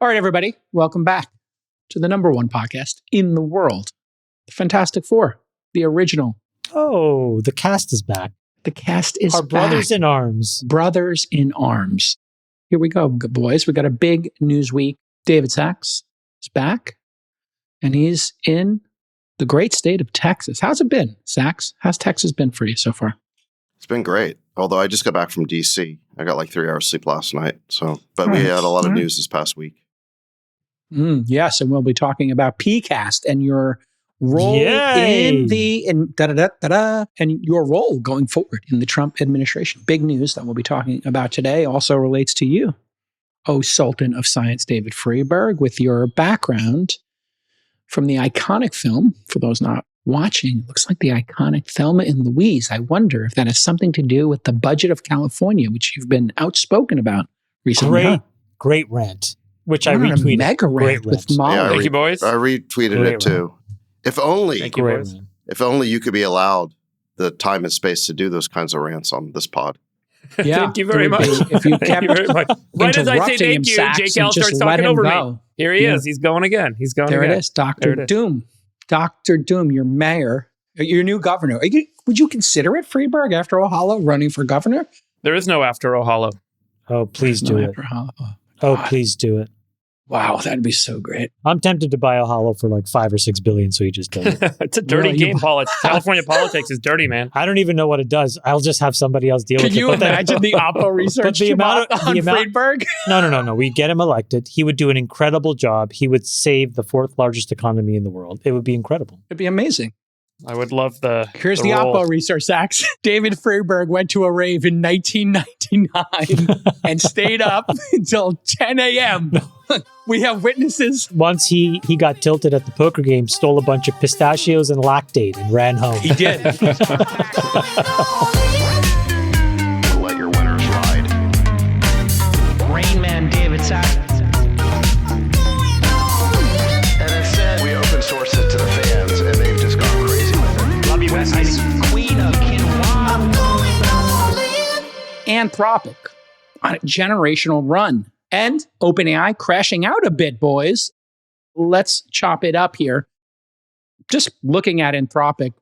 All right, everybody, welcome back to the number one podcast in the world, the Fantastic Four, the original. Oh, the cast is back. The cast is Our back. brothers in arms. Brothers in arms. Here we go, good boys. We got a big news week. David Sachs is back, and he's in the great state of Texas. How's it been, Sachs? How's Texas been for you so far? It's been great. Although I just got back from DC. I got like 3 hours sleep last night. But we had a lot of news this past week. Yes, and we'll be talking about PCAST and your role and your role going forward in the Trump administration. Big news that we'll be talking about today also relates to you, O Sultan of Science, David Friedberg, with your background from the iconic film. For those not watching, it looks like the iconic Thelma and Louise. I wonder if that has something to do with the budget of California, which you've been outspoken about recently. Great rant. Which I retweeted. Mega rant with Molly. Yeah, Thank you, boys. I retweeted it too. If only, Thank you, boys. if only you could be allowed the time and space to do those kinds of rants on this pod. Yeah, thank you very much. If you kept right as I say thank you, J.Cal starts talking over me. Here he is. He's going again. He's going there again. It is, Dr. Doom. Dr. Doom, your mayor, your new governor. Would you consider it, Friedberg, after Ohala, running for governor? There is no after Ohala. Oh, please do it. Please do it. Wow, that'd be so great. I'm tempted to buy a hollow for like $5 or $6 billion, so he just does it. It's a dirty game. California politics is dirty, man. I don't even know what it does. I'll just have somebody else deal with it. Can you imagine the Oppo research on Friedberg? No. We get him elected. He would do an incredible job. He would save the 4th largest economy in the world. It would be incredible. It'd be amazing. I would love the. Here's the Oppo research, Sachs. David Friedberg went to a rave in 1999 and stayed up until 10 a.m. We have witnesses. Once he got tilted at the poker game, stole a bunch of pistachios and lactate and ran home. He did. Let your winners ride. Rain Man David Sachs. And instead, we open source it to the fans, and they've just gone crazy with it. Love you, Bestie. Queen of Quinoa. Anthropic on a generational run. And OpenAI crashing out a bit, boys. Let's chop it up here. Just looking at Anthropic,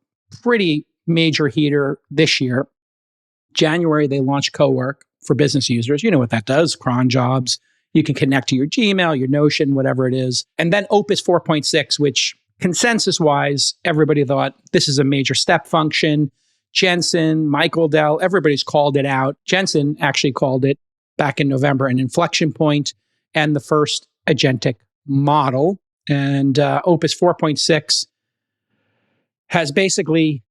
pretty major heater this year. January, they launched Cowork for business users. You know what that does, cron jobs. You can connect to your Gmail, your Notion, whatever it is. And then Opus 4.6, which consensus-wise, everybody thought this is a major step function. Jensen, Michael Dell, everybody's called it out. Jensen actually called it back in November an inflection point and the first agentic model. And Opus 4.6 has basically,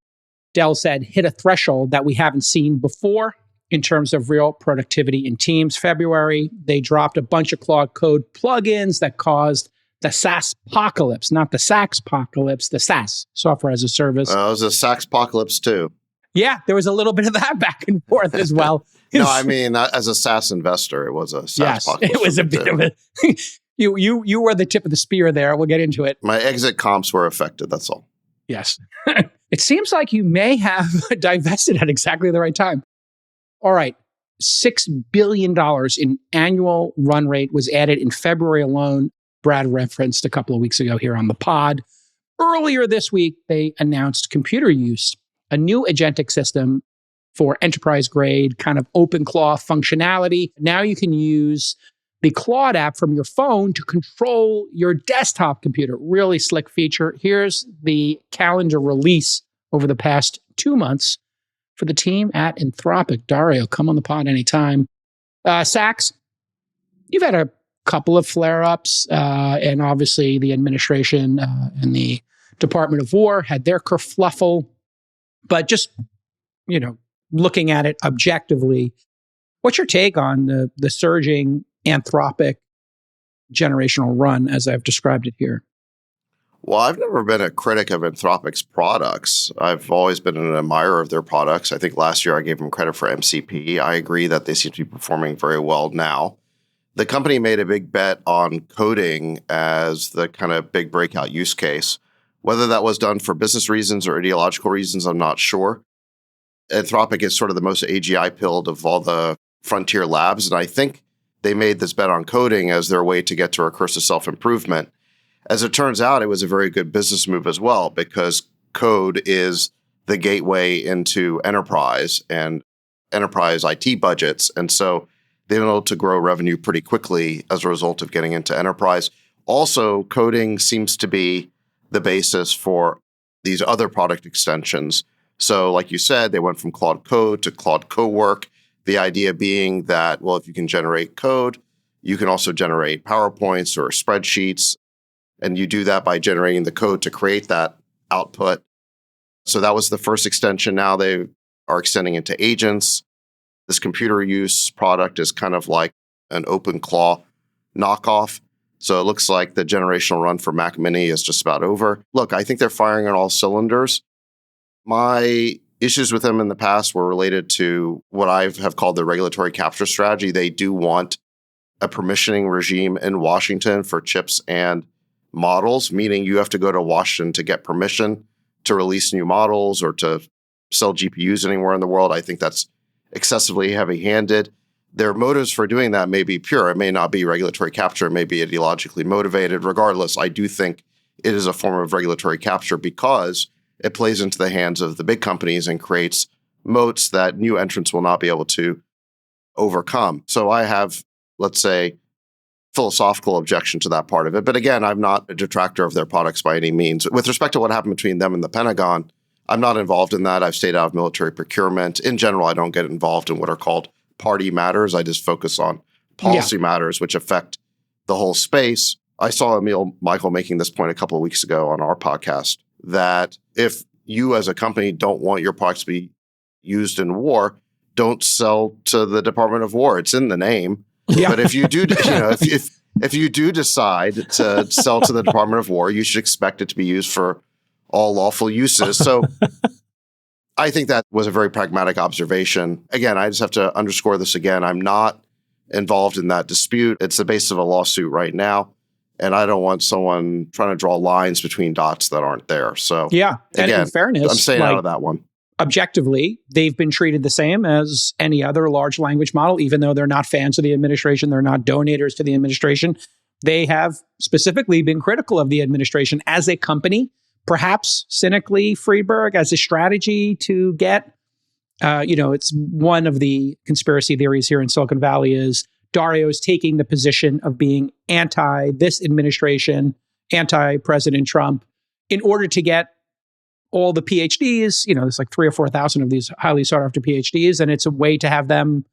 Dell said, hit a threshold that we haven't seen before in terms of real productivity in Teams. February, they dropped a bunch of Claude Code plugins that caused the SaaS apocalypse, not the Sachs apocalypse, the SaaS, software as a service. It was a Sachs apocalypse too. Yeah, there was a little bit of that back and forth as well. No, I mean, as a SaaS investor, it was a SaaS apocalypse. It was a bit of a... you were the tip of the spear there. We'll get into it. My exit comps were affected, that's all. Yes. It seems like you may have divested at exactly the right time. All right. $6 billion in annual run rate was added in February alone. Brad referenced a couple of weeks ago here on the pod. Earlier this week, they announced Computer Use, a new agentic system for enterprise-grade kind of OpenClaw functionality. Now you can use the Claude app from your phone to control your desktop computer. Really slick feature. Here's the calendar release over the past 2 months for the team at Anthropic. Dario, come on the pod anytime. Sachs, you've had a couple of flare-ups, and obviously the administration and the Department of War had their kerfluffle. But just, looking at it objectively, what's your take on the surging Anthropic generational run as I've described it here? Well, I've never been a critic of Anthropic's products. I've always been an admirer of their products. I think last year I gave them credit for MCP. I agree that they seem to be performing very well now. The company made a big bet on coding as the kind of big breakout use case. Whether that was done for business reasons or ideological reasons, I'm not sure. Anthropic is sort of the most AGI-pilled of all the frontier labs, and I think they made this bet on coding as their way to get to recursive self-improvement. As it turns out, it was a very good business move as well, because code is the gateway into enterprise and enterprise IT budgets. And so they've been able to grow revenue pretty quickly as a result of getting into enterprise. Also, coding seems to be the basis for these other product extensions. So like you said, they went from Claude Code to Claude Cowork. The idea being that, well, if you can generate code, you can also generate PowerPoints or spreadsheets. And you do that by generating the code to create that output. So that was the first extension. Now they are extending into agents. This computer use product is kind of like an OpenClaw knockoff. So it looks like the generational run for Mac Mini is just about over. Look, I think they're firing on all cylinders. My issues with them in the past were related to what I have called the regulatory capture strategy. They do want a permissioning regime in Washington for chips and models, meaning you have to go to Washington to get permission to release new models or to sell GPUs anywhere in the world. I think that's excessively heavy-handed. Their motives for doing that may be pure. It may not be regulatory capture. It may be ideologically motivated. Regardless, I do think it is a form of regulatory capture because it plays into the hands of the big companies and creates moats that new entrants will not be able to overcome. So I have, let's say, philosophical objection to that part of it. But again, I'm not a detractor of their products by any means. With respect to what happened between them and the Pentagon, I'm not involved in that. I've stayed out of military procurement. In general, I don't get involved in what are called party matters. I just focus on policy matters, which affect the whole space. I saw Emil Michael making this point a couple of weeks ago on our podcast, that if you as a company don't want your products to be used in war, don't sell to the Department of War. It's in the name. Yeah. But if you do, if you do decide to sell to the Department of War, you should expect it to be used for all lawful uses. So I think that was a very pragmatic observation. Again, I just have to underscore this again. I'm not involved in that dispute. It's the basis of a lawsuit right now. And I don't want someone trying to draw lines between dots that aren't there. So yeah, and again, in fairness, I'm staying out of that one. Objectively, they've been treated the same as any other large language model, even though they're not fans of the administration, they're not donators to the administration. They have specifically been critical of the administration as a company, perhaps cynically, Friedberg, as a strategy to get, it's one of the conspiracy theories here in Silicon Valley is Dario is taking the position of being anti this administration, anti President Trump, in order to get all the PhDs, there's like 3,000 or 4,000 of these highly sought after PhDs. And it's a way to have them,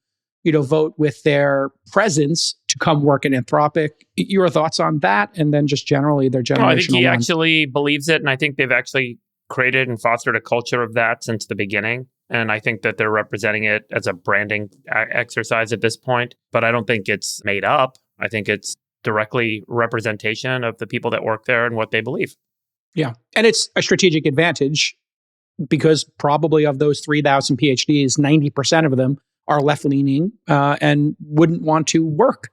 vote with their presence to come work in Anthropic. Your thoughts on that? And then just generally their generational I think he actually believes it. And I think they've actually created and fostered a culture of that since the beginning. And I think that they're representing it as a branding exercise at this point. But I don't think it's made up. I think it's directly representation of the people that work there and what they believe. Yeah. And it's a strategic advantage because probably of those 3,000 PhDs, 90% of them are left-leaning and wouldn't want to work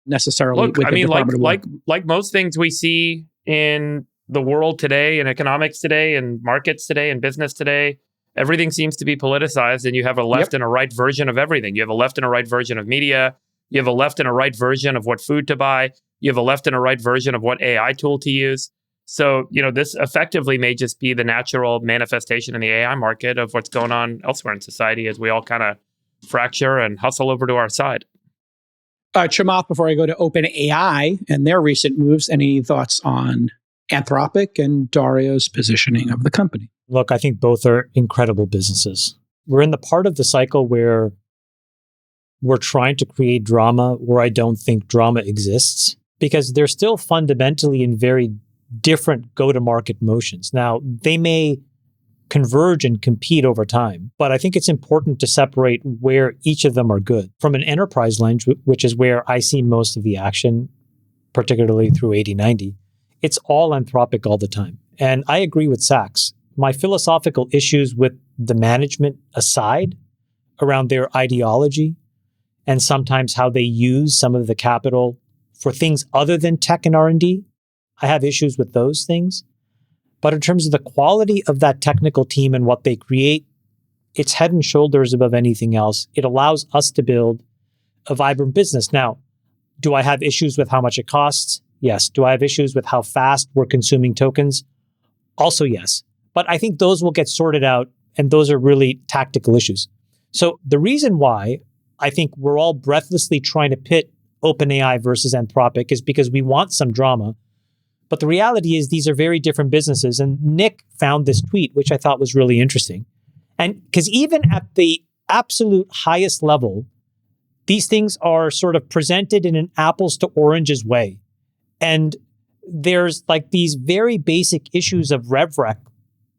necessarily with the Department of War. Like most things we see in the world today, in economics today, in markets today, in business today, everything seems to be politicized, and you have a left and a right version of everything. You have a left and a right version of media. You have a left and a right version of what food to buy. You have a left and a right version of what AI tool to use. So, this effectively may just be the natural manifestation in the AI market of what's going on elsewhere in society as we all kind of fracture and hustle over to our side. Chamath, before I go to OpenAI and their recent moves, any thoughts on Anthropic and Dario's positioning of the company? Look, I think both are incredible businesses. We're in the part of the cycle where we're trying to create drama where I don't think drama exists because they're still fundamentally in very different go-to-market motions. Now, they may converge and compete over time, but I think it's important to separate where each of them are good. From an enterprise lens, which is where I see most of the action, particularly through 8090, it's all Anthropic all the time. And I agree with Sachs. My philosophical issues with the management aside, around their ideology, and sometimes how they use some of the capital for things other than tech and R&D, I have issues with those things. But in terms of the quality of that technical team and what they create, it's head and shoulders above anything else. It allows us to build a vibrant business. Now, do I have issues with how much it costs? Yes. Do I have issues with how fast we're consuming tokens? Also, yes. But I think those will get sorted out, and those are really tactical issues. So the reason why I think we're all breathlessly trying to pit OpenAI versus Anthropic is because we want some drama. But the reality is these are very different businesses. And Nick found this tweet, which I thought was really interesting. And because even at the absolute highest level, these things are sort of presented in an apples to oranges way. And there's like these very basic issues of rev rec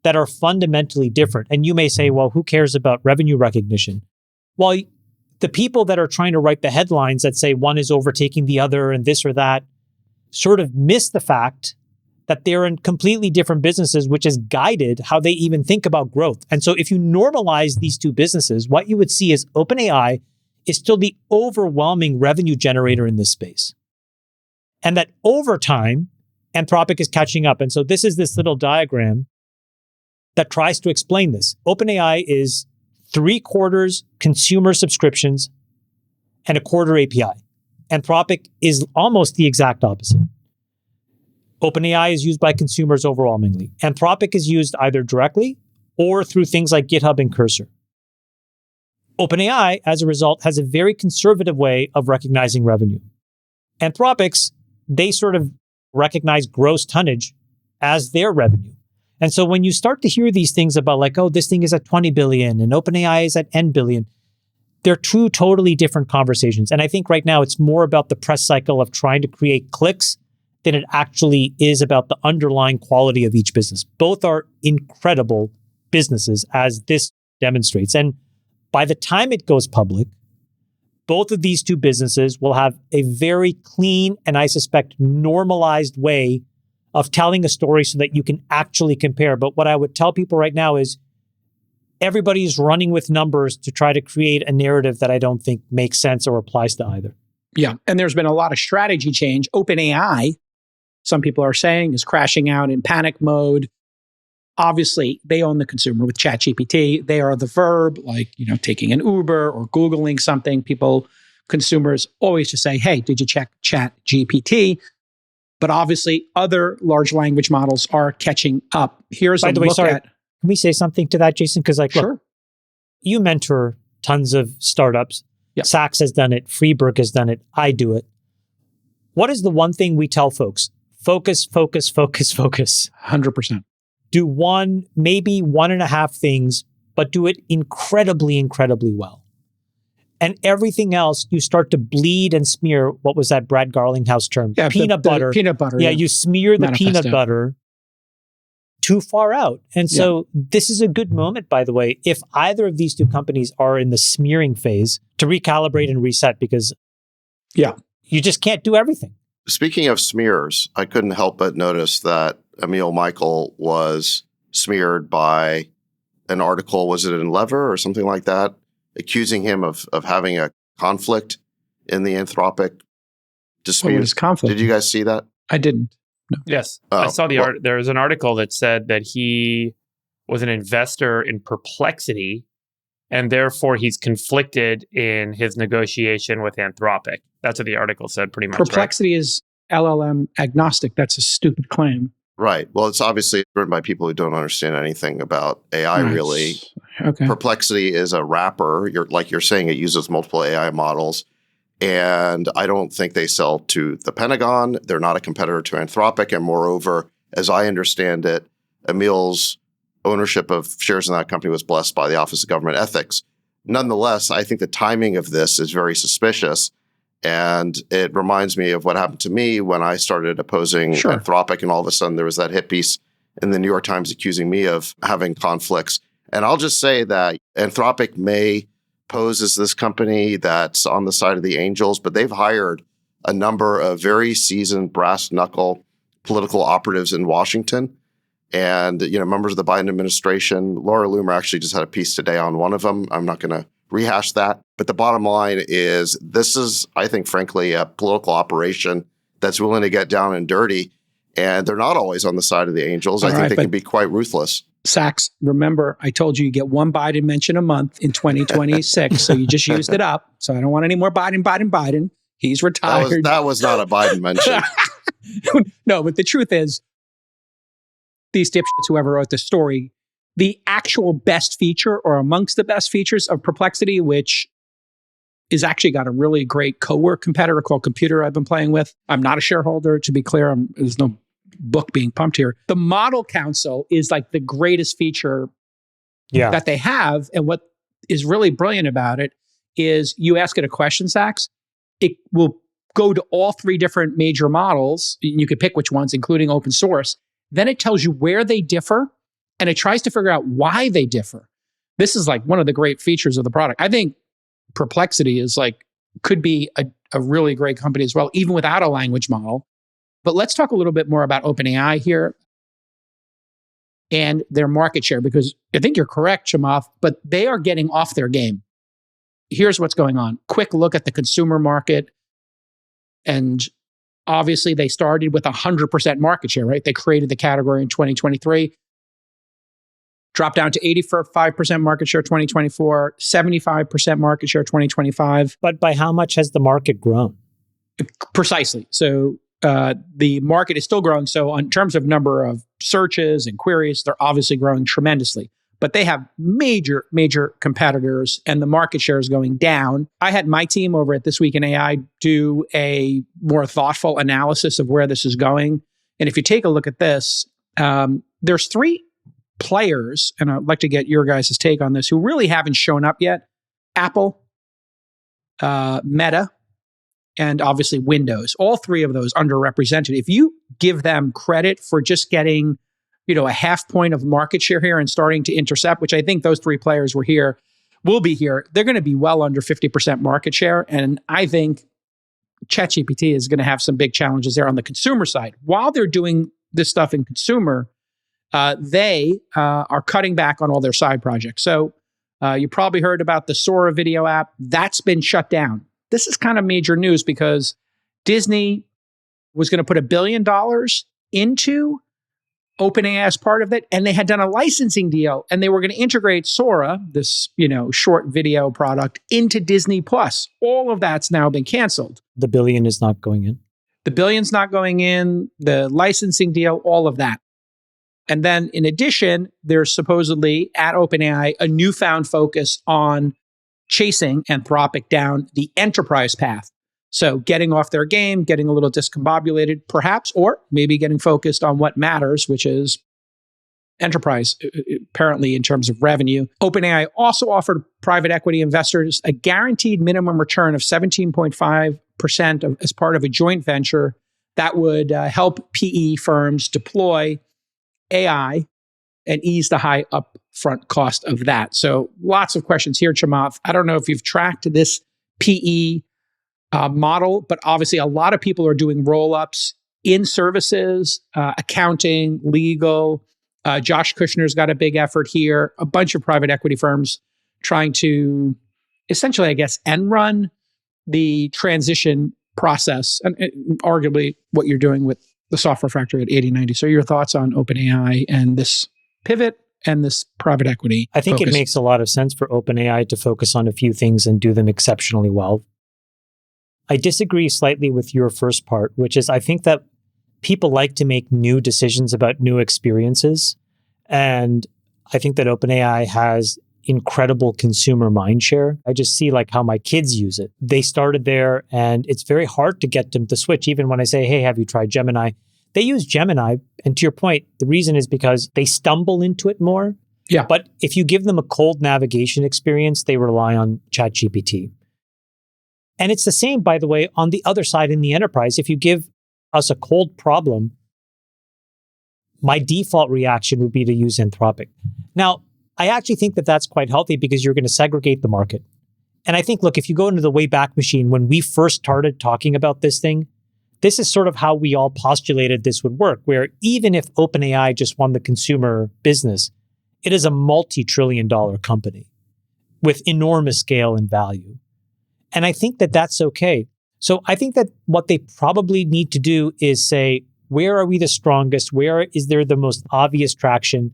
that are fundamentally different. And you may say, well, who cares about revenue recognition? Well, the people that are trying to write the headlines that say one is overtaking the other and this or that sort of miss the fact that they're in completely different businesses, which has guided how they even think about growth. And so if you normalize these two businesses, what you would see is OpenAI is still the overwhelming revenue generator in this space. And that over time, Anthropic is catching up. And so this is this little diagram that tries to explain this. OpenAI is 3/4 consumer subscriptions and 1/4 API. Anthropic is almost the exact opposite. OpenAI is used by consumers overwhelmingly. Anthropic is used either directly or through things like GitHub and Cursor. OpenAI, as a result, has a very conservative way of recognizing revenue. Anthropic's, they sort of recognize gross tonnage as their revenue. And so when you start to hear these things about like, oh, this thing is at 20 billion and OpenAI is at N billion, they're two totally different conversations. And I think right now it's more about the press cycle of trying to create clicks than it actually is about the underlying quality of each business. Both are incredible businesses, as this demonstrates. And by the time it goes public, both of these two businesses will have a very clean and I suspect normalized way of telling a story so that you can actually compare. But what I would tell people right now is everybody's running with numbers to try to create a narrative that I don't think makes sense or applies to either. Yeah. And there's been a lot of strategy change. OpenAI, some people are saying, is crashing out in panic mode. Obviously, they own the consumer with ChatGPT. They are the verb, like, taking an Uber or Googling something. Consumers always just say, hey, did you check ChatGPT? But obviously, other large language models are catching up. Here's By a the way, look sorry, at... Can we say something to that, Jason? Because Sure. look, you mentor tons of startups. Yep. Sachs has done it. Friedberg has done it. I do it. What is the one thing we tell folks? Focus, focus, focus, focus. 100%. Do one, maybe 1.5 things, but do it incredibly, incredibly well. And everything else, you start to bleed and smear. What was that Brad Garlinghouse term? Yeah, peanut butter. Peanut butter. Yeah, you smear the Manifesto. peanut butter too far out. And so this is a good moment, by the way, if either of these two companies are in the smearing phase, to recalibrate and reset, because you just can't do everything. Speaking of smears, I couldn't help but notice that Emil Michael was smeared by an article, was it in Lever or something like that, accusing him of having a conflict in the Anthropic dispute. What is conflict? Did you guys see that? I didn't. No. Yes. Oh, I saw there was an article that said that he was an investor in Perplexity, and therefore he's conflicted in his negotiation with Anthropic. That's what the article said, pretty much. Perplexity is LLM agnostic. That's a stupid claim. Right. Well, it's obviously written by people who don't understand anything about AI, really. Okay. Perplexity is a wrapper. You're saying, it uses multiple AI models. And I don't think they sell to the Pentagon. They're not a competitor to Anthropic. And moreover, as I understand it, Emil's ownership of shares in that company was blessed by the Office of Government Ethics. Nonetheless, I think the timing of this is very suspicious. And it reminds me of what happened to me when I started opposing Anthropic. And all of a sudden, there was that hit piece in the New York Times accusing me of having conflicts. And I'll just say that Anthropic may pose as this company that's on the side of the angels, but they've hired a number of very seasoned brass knuckle political operatives in Washington. And, members of the Biden administration. Laura Loomer actually just had a piece today on one of them. I'm not going to rehash that. But the bottom line is this is, I think, frankly, a political operation that's willing to get down and dirty. And they're not always on the side of the angels. I think they can be quite ruthless. Sachs, remember, I told you get one Biden mention a month in 2026. So you just used it up. So I don't want any more Biden. He's retired. That was not a Biden mention. No, but the truth is, these dipshits, whoever wrote the story, the actual best feature or amongst the best features of Perplexity, which is actually got a really great co-work competitor called Computer I've been playing with. I'm not a shareholder, to be clear. There's no book being pumped here. The model console is like the greatest feature that they have. And what is really brilliant about it is you ask it a question, Sachs, it will go to all three different major models. You could pick which ones, including open source. Then it tells you where they differ, and it tries to figure out why they differ. This is like one of the great features of the product. I think Perplexity is could be a really great company as well, even without a language model. But let's talk a little bit more about OpenAI here and their market share, because I think you're correct, Chamath, but they are getting off their game. Here's what's going on. Quick look at the consumer market. And obviously, they started with 100% market share, right? They created the category in 2023, dropped down to 85% market share 2024, 75% market share 2025. But by how much has the market grown? Precisely. So the market is still growing. So in terms of number of searches and queries, they're obviously growing tremendously. But they have major, major competitors, and the market share is going down. I had my team over at This Week in AI do a more thoughtful analysis of where this is going. And if you take a look at this, there's three players, and I'd like to get your guys' take on this, who really haven't shown up yet. Apple, Meta, and obviously Windows. All three of those underrepresented. If you give them credit for just getting a half point of market share here and starting to intercept, which I think those three players will be here, they're going to be well under 50% market share. And I think ChatGPT is going to have some big challenges there on the consumer side. While they're doing this stuff in consumer, they are cutting back on all their side projects. So you probably heard about the Sora video app. That's been shut down. This is kind of major news because Disney was going to put $1 billion into OpenAI as part of it, and they had done a licensing deal, and they were going to integrate Sora, this short video product, into Disney Plus. All of that's now been canceled. The $1 billion is not going in. The $1 billion's not going in. The licensing deal, all of that. And then, in addition, there's supposedly at OpenAI a newfound focus on chasing Anthropic down the enterprise path. So getting off their game, getting a little discombobulated, perhaps, or maybe getting focused on what matters, which is enterprise, apparently in terms of revenue. OpenAI also offered private equity investors a guaranteed minimum return of 17.5% as part of a joint venture that would help PE firms deploy AI and ease the high upfront cost of that. So lots of questions here, Chamath. I don't know if you've tracked this PE model, but obviously a lot of people are doing roll-ups in services, accounting, legal. Josh Kushner's got a big effort here. A bunch of private equity firms trying to essentially, I guess, end run the transition process, and arguably what you're doing with the software factory at 8090. So your thoughts on OpenAI and this pivot and this private equity I think focus? It makes a lot of sense for OpenAI to focus on a few things and do them exceptionally well. I disagree slightly with your first part, which is I think that people like to make new decisions about new experiences. And I think that OpenAI has incredible consumer mindshare. I just see how my kids use it. They started there and it's very hard to get them to switch. Even when I say, hey, have you tried Gemini? They use Gemini. And to your point, the reason is because they stumble into it more. Yeah. But if you give them a cold navigation experience, they rely on ChatGPT. And it's the same, by the way, on the other side in the enterprise. If you give us a cold problem, my default reaction would be to use Anthropic. Now, I actually think that that's quite healthy because you're going to segregate the market. And I think, look, if you go into the Wayback Machine, when we first started talking about this thing, this is sort of how we all postulated this would work, where even if OpenAI just won the consumer business, it is a multi-trillion-dollar company with enormous scale and value. And I think that that's okay. So I think that what they probably need to do is say, where are we the strongest? Where is there the most obvious traction?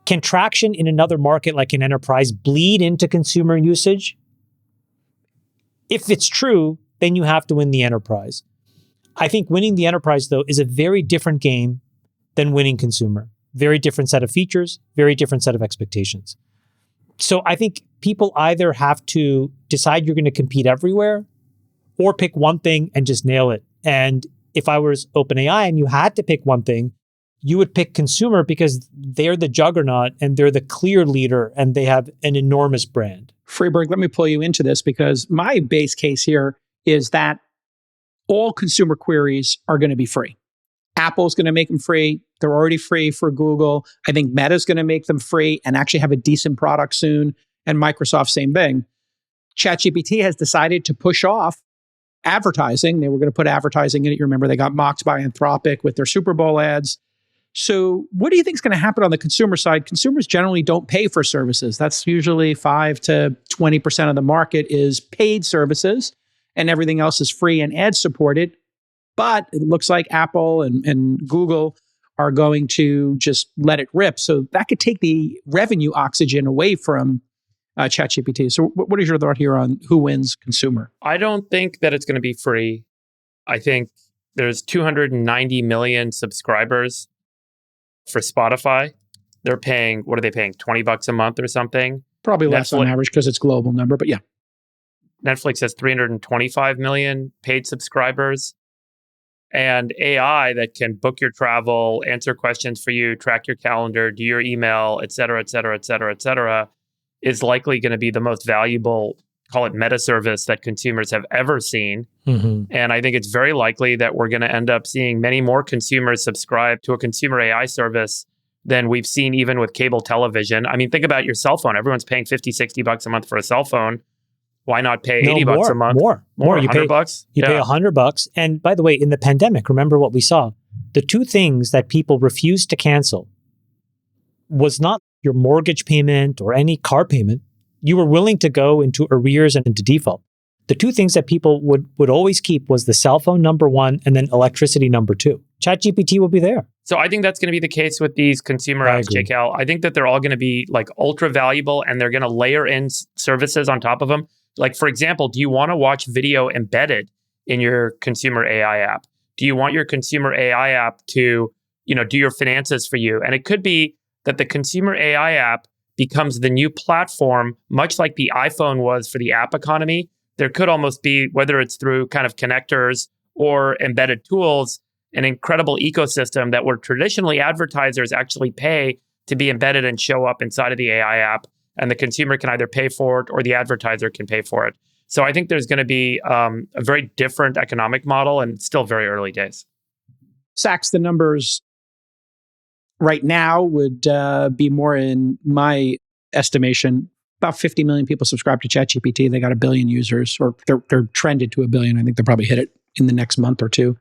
Can traction in another market like an enterprise bleed into consumer usage? If it's true, then you have to win the enterprise. I think winning the enterprise, though, is a very different game than winning consumer. Very different set of features, very different set of expectations. So I think people either have to decide you're going to compete everywhere or pick one thing and just nail it. And if I was OpenAI and you had to pick one thing, you would pick consumer because they're the juggernaut and they're the clear leader and they have an enormous brand. Friedberg, let me pull you into this because my base case here is that all consumer queries are going to be free. Apple's going to make them free. They're already free for Google. I think Meta's going to make them free and actually have a decent product soon. And Microsoft, same thing. ChatGPT has decided to push off advertising. They were going to put advertising in it. You remember they got mocked by Anthropic with their Super Bowl ads. So what do you think is going to happen on the consumer side? Consumers generally don't pay for services. That's usually 5 to 20% of the market is paid services, and everything else is free and ad supported. But it looks like Apple and Google are going to just let it rip. So that could take the revenue oxygen away from ChatGPT. So what is your thought here on who wins consumer? I don't think that it's going to be free. I think there's 290 million subscribers for Spotify. They're paying, what are they paying? $20 a month or something? Probably less on average because it's global number, but yeah. Netflix has 325 million paid subscribers. And AI that can book your travel, answer questions for you, track your calendar, do your email, et cetera, et cetera, et cetera, et cetera, is likely going to be the most valuable, call it meta service that consumers have ever seen. Mm-hmm. And I think it's very likely that we're going to end up seeing many more consumers subscribe to a consumer AI service than we've seen even with cable television. I mean, think about your cell phone. Everyone's paying $50-$60 a month for a cell phone. Why not pay $80 a month? More. You pay $100? You pay $100. And by the way, in the pandemic, remember what we saw? The two things that people refused to cancel was not your mortgage payment or any car payment. You were willing to go into arrears and into default. The two things that people would always keep was the cell phone, number one, and then electricity, number two. ChatGPT will be there. So I think that's going to be the case with these consumer apps, JKL. I think that they're all going to be like ultra valuable and they're going to layer in services on top of them. Like, for example, do you want to watch video embedded in your consumer AI app? Do you want your consumer AI app to, do your finances for you? And it could be that the consumer AI app becomes the new platform, much like the iPhone was for the app economy. There could almost be, whether it's through kind of connectors or embedded tools, an incredible ecosystem that where traditionally advertisers actually pay to be embedded and show up inside of the AI app. And the consumer can either pay for it or the advertiser can pay for it. So I think there's going to be a very different economic model and it's still very early days. Sachs, the numbers right now would be more in my estimation. About 50 million people subscribe to ChatGPT. They got 1 billion users, or they're trended to 1 billion. I think they'll probably hit it in the next month or two.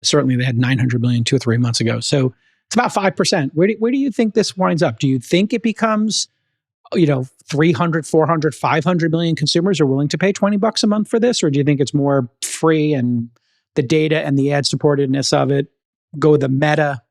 Certainly they had 900 million 2 or 3 months ago. So it's about 5%. Where do you think this winds up? Do you think it becomes 300, 400, 500 million consumers are willing to pay $20 a month for this? Or do you think it's more free and the data and the ad supportedness of it go the Meta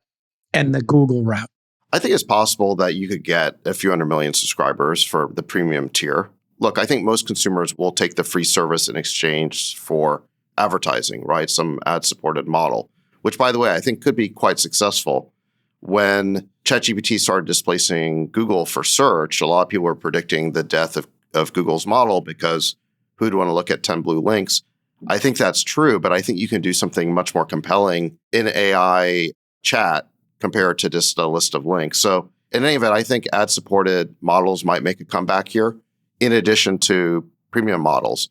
and the Google route? I think it's possible that you could get a few hundred million subscribers for the premium tier. Look, I think most consumers will take the free service in exchange for advertising, right? Some ad-supported model, which, by the way, I think could be quite successful. When ChatGPT started displacing Google for search, a lot of people were predicting the death of Google's model because who'd want to look at 10 blue links? I think that's true, but I think you can do something much more compelling in AI chat compared to just a list of links. So in any event, I think ad-supported models might make a comeback here, in addition to premium models.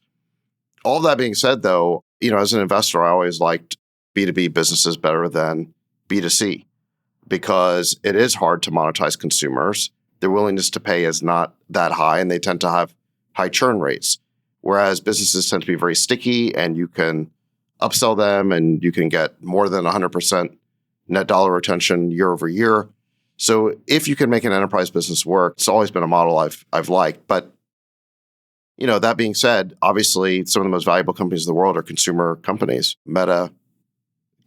All that being said, though, as an investor, I always liked B2B businesses better than B2C. Because it is hard to monetize consumers. Their willingness to pay is not that high, and they tend to have high churn rates. Whereas businesses tend to be very sticky, and you can upsell them, and you can get more than 100% net dollar retention year over year. So if you can make an enterprise business work, it's always been a model I've liked. But that being said, obviously some of the most valuable companies in the world are consumer companies. Meta,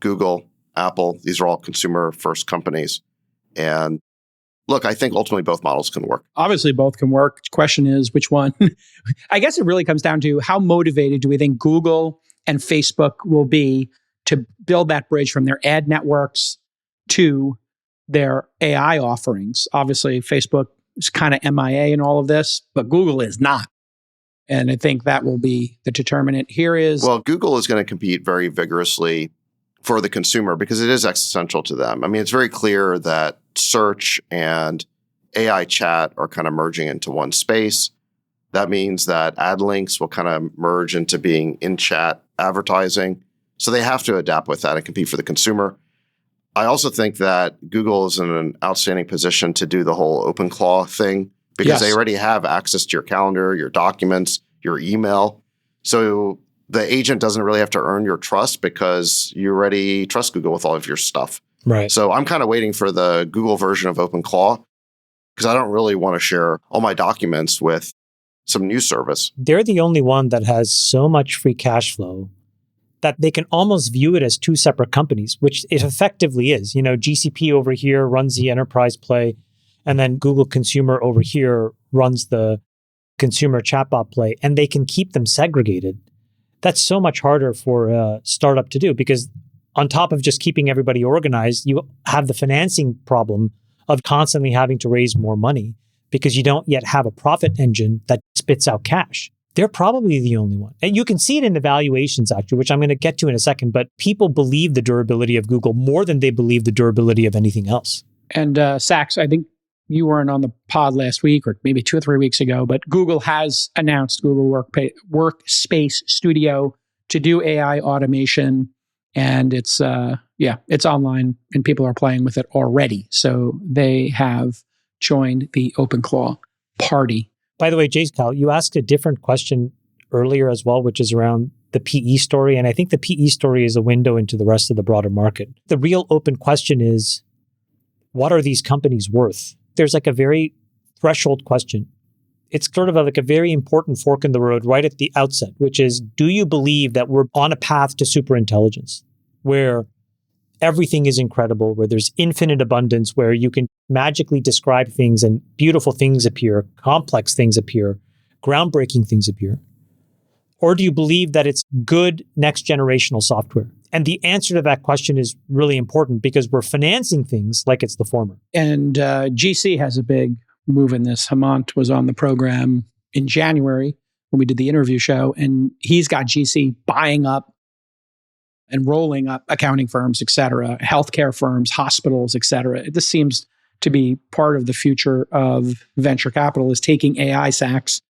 Google, Apple, these are all consumer-first companies. And look, I think ultimately both models can work. Obviously, both can work. The question is which one? I guess it really comes down to how motivated do we think Google and Facebook will be to build that bridge from their ad networks to their AI offerings. Obviously, Facebook is kind of MIA in all of this, but Google is not. And I think that will be the determinant. Here is... Well, Google is going to compete very vigorously for the consumer because it is existential to them. I mean, it's very clear that search and AI chat are kind of merging into one space. That means that ad links will kind of merge into being in-chat advertising. So they have to adapt with that and compete for the consumer. I also think that Google is in an outstanding position to do the whole OpenClaw thing because they already have access to your calendar, your documents, your email. So the agent doesn't really have to earn your trust because you already trust Google with all of your stuff. Right. So I'm kind of waiting for the Google version of OpenClaw because I don't really want to share all my documents with some news service. They're the only one that has so much free cash flow that they can almost view it as two separate companies, which it effectively is. You know, GCP over here runs the enterprise play, and then Google Consumer over here runs the consumer chatbot play, and they can keep them segregated. That's so much harder for a startup to do because on top of just keeping everybody organized, you have the financing problem of constantly having to raise more money because you don't yet have a profit engine that spits out cash. They're probably the only one. And you can see it in the valuations, actually, which I'm going to get to in a second. But people believe the durability of Google more than they believe the durability of anything else. And Sachs, I think you weren't on the pod last week or maybe 2 or 3 weeks ago, but Google has announced Google Workspace Studio to do AI automation. And it's online and people are playing with it already. So they have joined the OpenClaw party. By the way, Cal, you asked a different question earlier as well, which is around the PE story. And I think the PE story is a window into the rest of the broader market. The real open question is, what are these companies worth? There's like a very threshold question. It's sort of like a very important fork in the road right at the outset, which is, do you believe that we're on a path to superintelligence where everything is incredible, where there's infinite abundance, where you can magically describe things and beautiful things appear, complex things appear, groundbreaking things appear? Or do you believe that it's good next generational software? And the answer to that question is really important because we're financing things like it's the former. And GC has a big move in this. Hemant was on the program in January when we did the interview show, and he's got GC buying up and rolling up accounting firms, et cetera, healthcare firms, hospitals, et cetera. This seems to be part of the future of venture capital, is taking AI stacks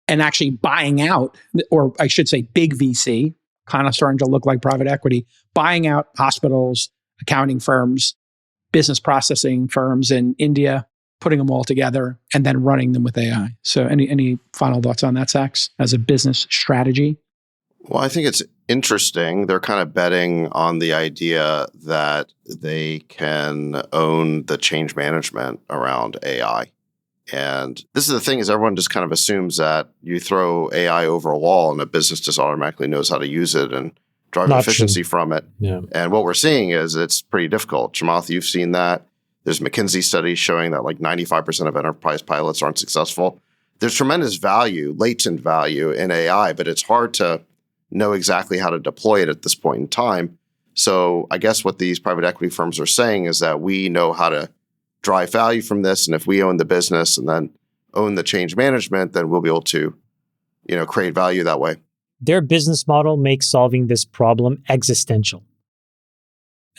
and actually buying out, or I should say big VC, kind of starting to look like private equity, buying out hospitals, accounting firms, business processing firms in India, putting them all together and then running them with AI. So any final thoughts on that, Sachs, as a business strategy? Well, I think it's interesting. They're kind of betting on the idea that they can own the change management around AI. And this is the thing, is everyone just kind of assumes that you throw AI over a wall and a business just automatically knows how to use it and drive efficiency from it. Yeah. And what we're seeing is it's pretty difficult. Chamath, you've seen that. There's McKinsey studies showing that like 95% of enterprise pilots aren't successful. There's tremendous value, latent value in AI, but it's hard to know exactly how to deploy it at this point in time. So I guess what these private equity firms are saying is that we know how to drive value from this. And if we own the business and then own the change management, then we'll be able to, create value that way. Their business model makes solving this problem existential.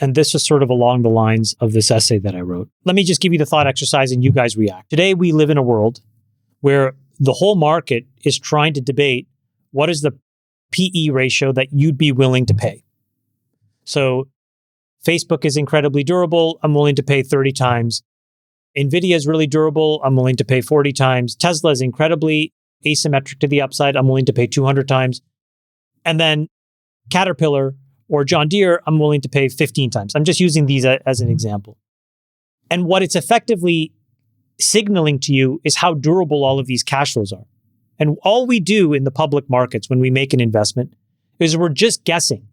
And this is sort of along the lines of this essay that I wrote. Let me just give you the thought exercise and you guys react. Today, we live in a world where the whole market is trying to debate what is the PE ratio that you'd be willing to pay. So Facebook is incredibly durable. I'm willing to pay 30 times. NVIDIA is really durable. I'm willing to pay 40 times. Tesla is incredibly asymmetric to the upside. I'm willing to pay 200 times. And then Caterpillar or John Deere, I'm willing to pay 15 times. I'm just using these as an example. And what it's effectively signaling to you is how durable all of these cash flows are. And all we do in the public markets when we make an investment is we're just guessing.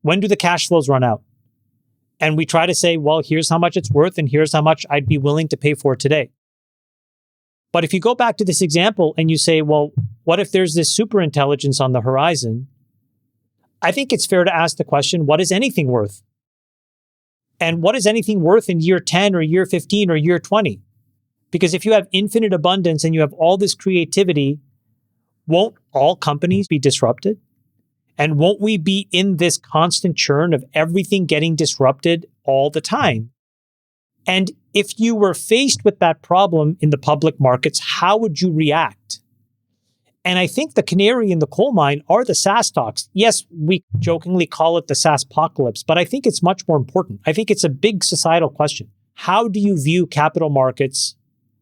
When do the cash flows run out? And we try to say, well, here's how much it's worth and here's how much I'd be willing to pay for it today. But if you go back to this example and you say, well, what if there's this super intelligence on the horizon? I think it's fair to ask the question, what is anything worth? And what is anything worth in year 10 or year 15 or year 20? Because if you have infinite abundance and you have all this creativity, won't all companies be disrupted? And won't we be in this constant churn of everything getting disrupted all the time? And if you were faced with that problem in the public markets, how would you react? And I think the canary in the coal mine are the SaaS stocks. Yes, we jokingly call it the SaaS apocalypse, but I think it's much more important. I think it's a big societal question. How do you view capital markets?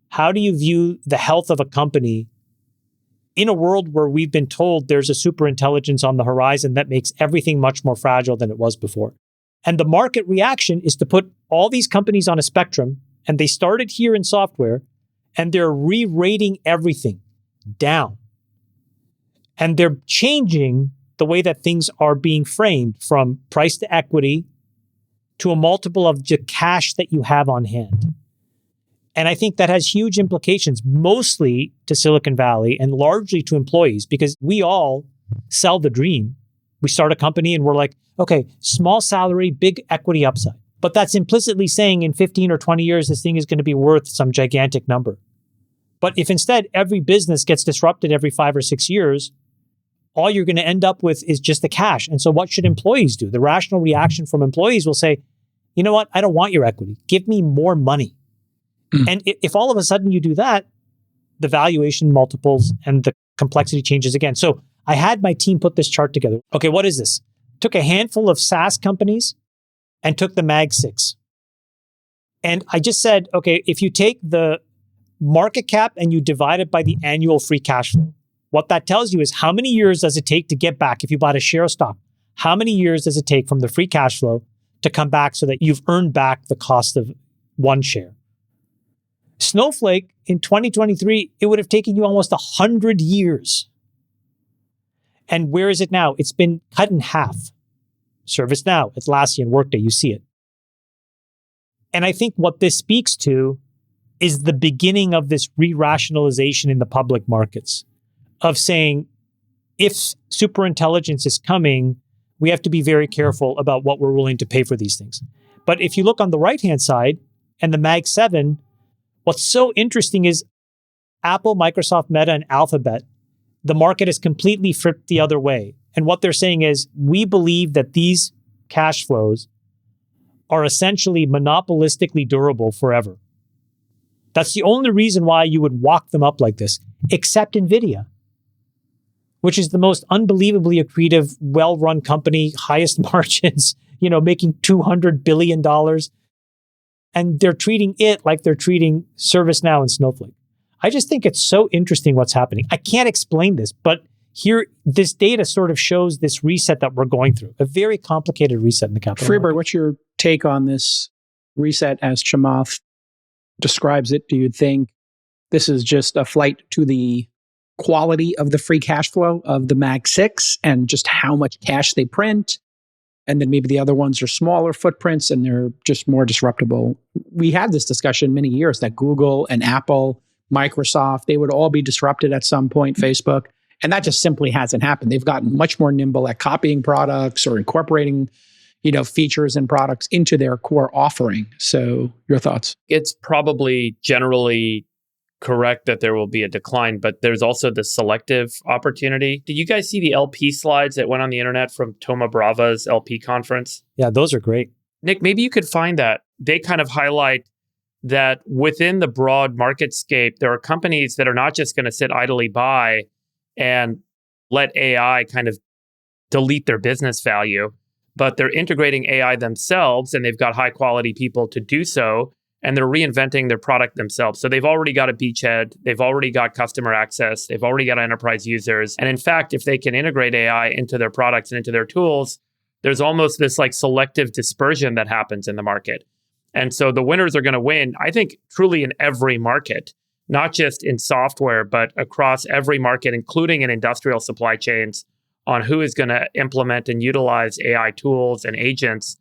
How do you view the health of a company in a world where we've been told there's a super intelligence on the horizon that makes everything much more fragile than it was before? And the market reaction is to put all these companies on a spectrum, and they started here in software, and they're re-rating everything down. And they're changing the way that things are being framed from price to equity to a multiple of the cash that you have on hand. And I think that has huge implications, mostly to Silicon Valley and largely to employees, because we all sell the dream. We start a company and we're like, okay, small salary, big equity upside. But that's implicitly saying in 15 or 20 years, this thing is going to be worth some gigantic number. But if instead every business gets disrupted every 5 or 6 years, all you're going to end up with is just the cash. And so what should employees do? The rational reaction from employees will say, you know what? I don't want your equity. Give me more money. And if all of a sudden you do that, the valuation multiples and the complexity changes again. So I had my team put this chart together. Okay, what is this? Took a handful of SaaS companies and took the Mag 6. And I just said, okay, if you take the market cap and you divide it by the annual free cash flow, what that tells you is how many years does it take to get back if you bought a share of stock? How many years does it take from the free cash flow to come back so that you've earned back the cost of one share? Snowflake in 2023, it would have taken you almost 100 years. And where is it now? It's been cut in half. ServiceNow, Atlassian, Workday, you see it. And I think what this speaks to is the beginning of this re-rationalization in the public markets of saying, if superintelligence is coming, we have to be very careful about what we're willing to pay for these things. But if you look on the right-hand side and the Mag 7, what's so interesting is Apple, Microsoft, Meta, and Alphabet, the market is completely flipped the other way. And what they're saying is, we believe that these cash flows are essentially monopolistically durable forever. That's the only reason why you would walk them up like this, except NVIDIA, which is the most unbelievably accretive, well-run company, highest margins, making $200 billion. And they're treating it like they're treating ServiceNow and Snowflake. I just think it's so interesting what's happening. I can't explain this, but here, this data sort of shows this reset that we're going through, a very complicated reset in the capital Friedberg, market. what's your take on this reset as Chamath describes it? Do you think this is just a flight to the quality of the free cash flow of the Mag 6 and just how much cash they print? And then maybe the other ones are smaller footprints and they're just more disruptible. We had this discussion many years that Google and Apple, Microsoft, they would all be disrupted at some point, Facebook. And that just simply hasn't happened. They've gotten much more nimble at copying products or incorporating, features and products into their core offering. So your thoughts? It's probably generally correct that there will be a decline, but there's also the selective opportunity. Did you guys see the LP slides that went on the internet from Thoma Brava's LP conference? Yeah, those are great. Nick, maybe you could find that. They kind of highlight that within the broad marketscape, there are companies that are not just going to sit idly by and let AI kind of delete their business value, but they're integrating AI themselves and they've got high quality people to do so. And they're reinventing their product themselves. So they've already got a beachhead. They've already got customer access. They've already got enterprise users. And in fact, if they can integrate AI into their products and into their tools, there's almost this like selective dispersion that happens in the market. And so the winners are going to win, I think, truly in every market, not just in software, but across every market, including in industrial supply chains, on who is going to implement and utilize AI tools and agents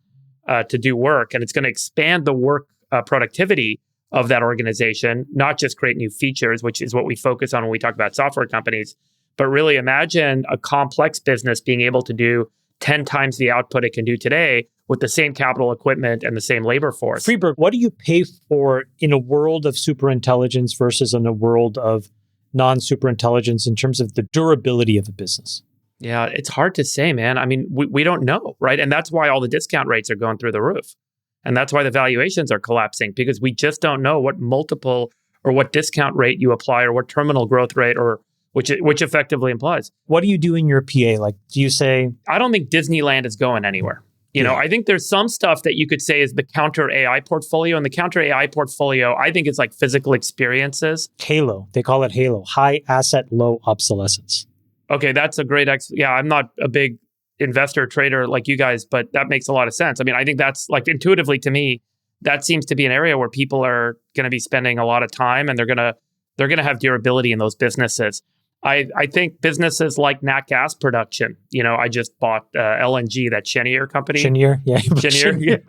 to do work, and it's going to expand the work productivity of that organization, not just create new features, which is what we focus on when we talk about software companies, but really imagine a complex business being able to do 10 times the output it can do today with the same capital equipment and the same labor force. Friedberg, what do you pay for in a world of superintelligence versus in a world of non-superintelligence in terms of the durability of a business? Yeah, it's hard to say, man. I mean, we don't know, right? And that's why all the discount rates are going through the roof. And that's why the valuations are collapsing, because we just don't know what multiple or what discount rate you apply or what terminal growth rate or which effectively implies. What do you do in your PA? Like, do you say... I don't think Disneyland is going anywhere. You know, I think there's some stuff that you could say is the counter AI portfolio. And the counter AI portfolio, I think it's like physical experiences. Halo. They call it Halo. High asset, low obsolescence. Okay, that's a great... Yeah, I'm not a big investor trader like you guys, but that makes a lot of sense. I mean, I think that's like intuitively to me, that seems to be an area where people are going to be spending a lot of time and they're going to have durability in those businesses. I think businesses like nat gas production, you know, I just bought LNG, that Cheniere company. Cheniere, yeah. Cheniere.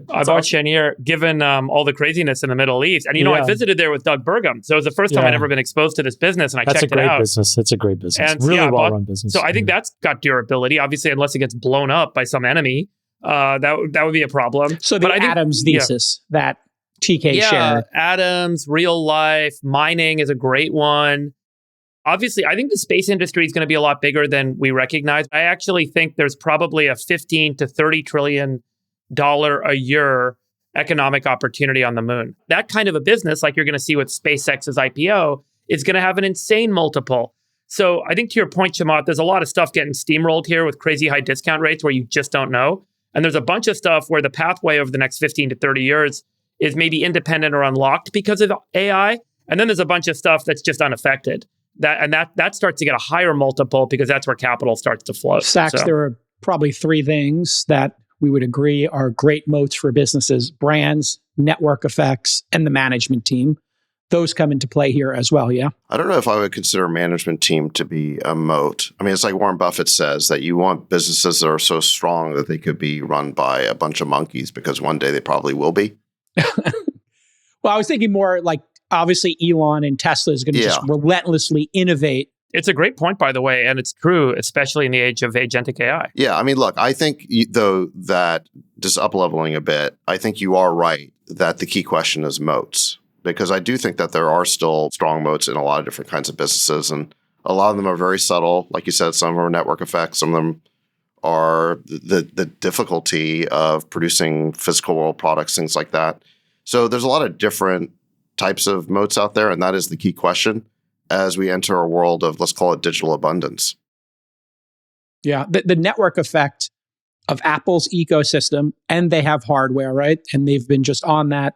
I bought Cheniere, given all the craziness in the Middle East. And, you know, I visited there with Doug Burgum. So it was the first time I'd ever been exposed to this business, and I checked it out. That's a great business. It's a great business. And, really well-run business. So I think that's got durability. Obviously, unless it gets blown up by some enemy, that would be a problem. So the Adams thesis that TK shared. Adams, real life, mining is a great one. Obviously, I think the space industry is going to be a lot bigger than we recognize. I actually think there's probably a $15 to $30 trillion a year economic opportunity on the moon. That kind of a business, like you're going to see with SpaceX's IPO, is going to have an insane multiple. So I think to your point, Chamath, there's a lot of stuff getting steamrolled here with crazy high discount rates where you just don't know. And there's a bunch of stuff where the pathway over the next 15 to 30 years is maybe independent or unlocked because of AI. And then there's a bunch of stuff that's just unaffected. That starts to get a higher multiple because that's where capital starts to flow. Sachs, there are probably three things that we would agree are great moats for businesses: brands, network effects, and the management team. Those come into play here as well, yeah? I don't know if I would consider a management team to be a moat. I mean, it's like Warren Buffett says that you want businesses that are so strong that they could be run by a bunch of monkeys, because one day they probably will be. Well, I was thinking more like, obviously, Elon and Tesla is going to just relentlessly innovate. It's a great point, by the way, and it's true, especially in the age of agentic AI. Yeah, I mean, look, I think, though, that just up-leveling a bit, I think you are right that the key question is moats, because I do think that there are still strong moats in a lot of different kinds of businesses, and a lot of them are very subtle. Like you said, some of them are network effects, some of them are the difficulty of producing physical world products, things like that. So there's a lot of different types of moats out there, and that is the key question as we enter a world of, let's call it, digital abundance. Yeah, the network effect of Apple's ecosystem, and they have hardware, right? And they've been just on that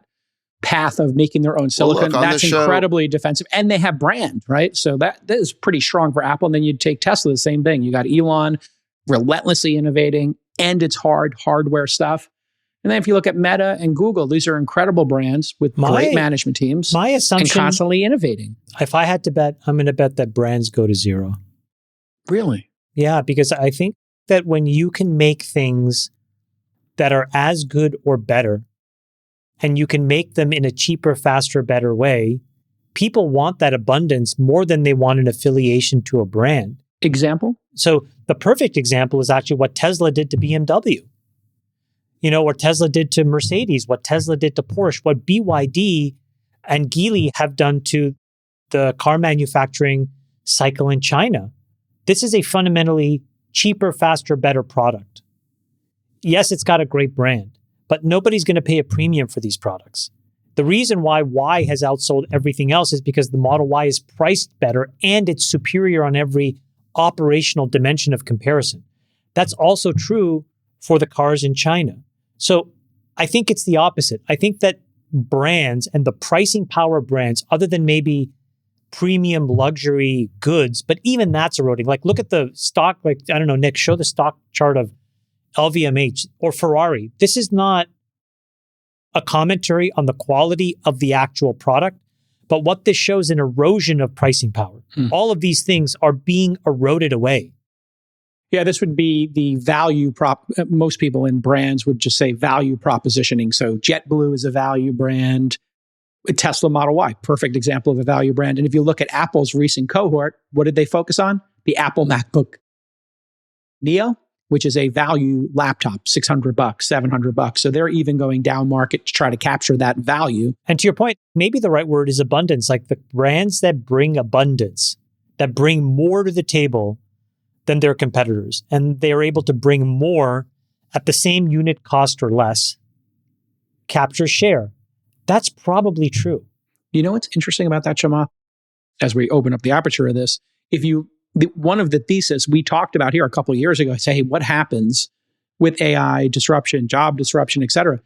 path of making their own silicon. Well, look, that's incredibly defensive. And they have brand, right? So that is pretty strong for Apple. And then you'd take Tesla, the same thing. You got Elon relentlessly innovating, and it's hardware stuff. And then if you look at Meta and Google, these are incredible brands with great management teams. My assumption, and constantly innovating. If I had to bet, I'm going to bet that brands go to zero. Really? Yeah, because I think that when you can make things that are as good or better, and you can make them in a cheaper, faster, better way, people want that abundance more than they want an affiliation to a brand. Example? So the perfect example is actually what Tesla did to BMW. You know, what Tesla did to Mercedes, what Tesla did to Porsche, what BYD and Geely have done to the car manufacturing cycle in China. This is a fundamentally cheaper, faster, better product. Yes, it's got a great brand, but nobody's going to pay a premium for these products. The reason why Y has outsold everything else is because the Model Y is priced better and it's superior on every operational dimension of comparison. That's also true for the cars in China. So I think it's the opposite. I think that brands and the pricing power of brands, other than maybe premium luxury goods, but even that's eroding. Like, look at the stock, like, I don't know, Nick, show the stock chart of LVMH or Ferrari. This is not a commentary on the quality of the actual product, but what this shows an erosion of pricing power. All of these things are being eroded away. Yeah, this would be the value prop. Most people in brands would just say value propositioning. So JetBlue is a value brand. Tesla Model Y, perfect example of a value brand. And if you look at Apple's recent cohort, what did they focus on? The Apple MacBook Neo, which is a value laptop, $600, $700. So they're even going down market to try to capture that value. And to your point, maybe the right word is abundance, like the brands that bring abundance, that bring more to the table than their competitors. And they are able to bring more at the same unit cost or less, capture share. That's probably true. You know what's interesting about that, Shama? As we open up the aperture of this, one of the thesis we talked about here a couple of years ago, I say, hey, what happens with AI disruption, job disruption, et cetera?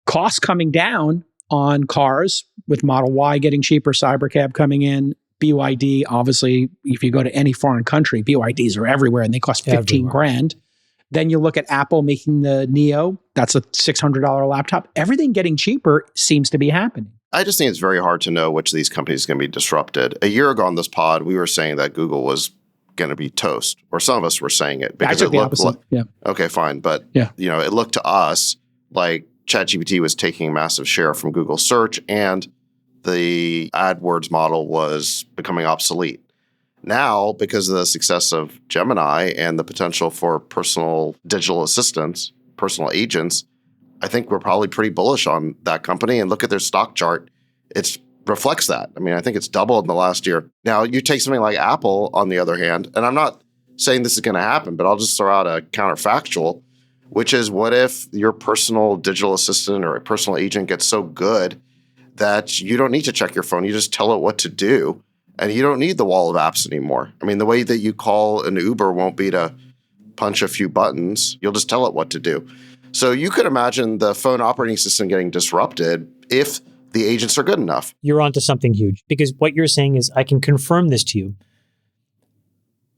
Costs coming down on cars with Model Y getting cheaper, Cybercab coming in, BYD, obviously, if you go to any foreign country, BYDs are everywhere and they cost 15 grand. Then you look at Apple making the Neo, that's a $600 laptop. Everything getting cheaper seems to be happening. I just think it's very hard to know which of these companies is going to be disrupted. A year ago on this pod, we were saying that Google was going to be toast, or some of us were saying it because it looked like, okay, fine. But, it looked to us like ChatGPT was taking a massive share from Google search and the AdWords model was becoming obsolete. Now, because of the success of Gemini and the potential for personal digital assistants, personal agents, I think we're probably pretty bullish on that company. And look at their stock chart. It reflects that. I mean, I think it's doubled in the last year. Now, you take something like Apple, on the other hand, and I'm not saying this is going to happen, but I'll just throw out a counterfactual, which is what if your personal digital assistant or a personal agent gets so good that you don't need to check your phone. You just tell it what to do. And you don't need the wall of apps anymore. I mean, the way that you call an Uber won't be to punch a few buttons. You'll just tell it what to do. So you could imagine the phone operating system getting disrupted if the agents are good enough. You're onto something huge, because what you're saying is, I can confirm this to you.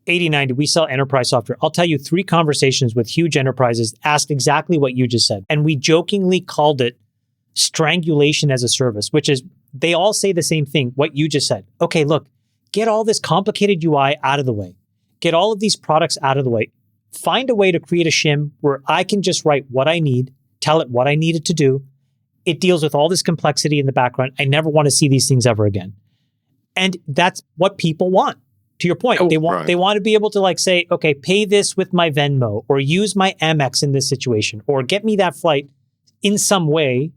80/90, we sell enterprise software. I'll tell you 3 conversations with huge enterprises asked exactly what you just said. And we jokingly called it strangulation as a service, which is they all say the same thing, what you just said. Okay, look, get all this complicated UI out of the way. Get all of these products out of the way. Find a way to create a shim where I can just write what I need, tell it what I need it to do. It deals with all this complexity in the background. I never want to see these things ever again. And that's what people want. To your point, they want to be able to say, okay, pay this with my Venmo, or use my Amex in this situation, or get me that flight in some way,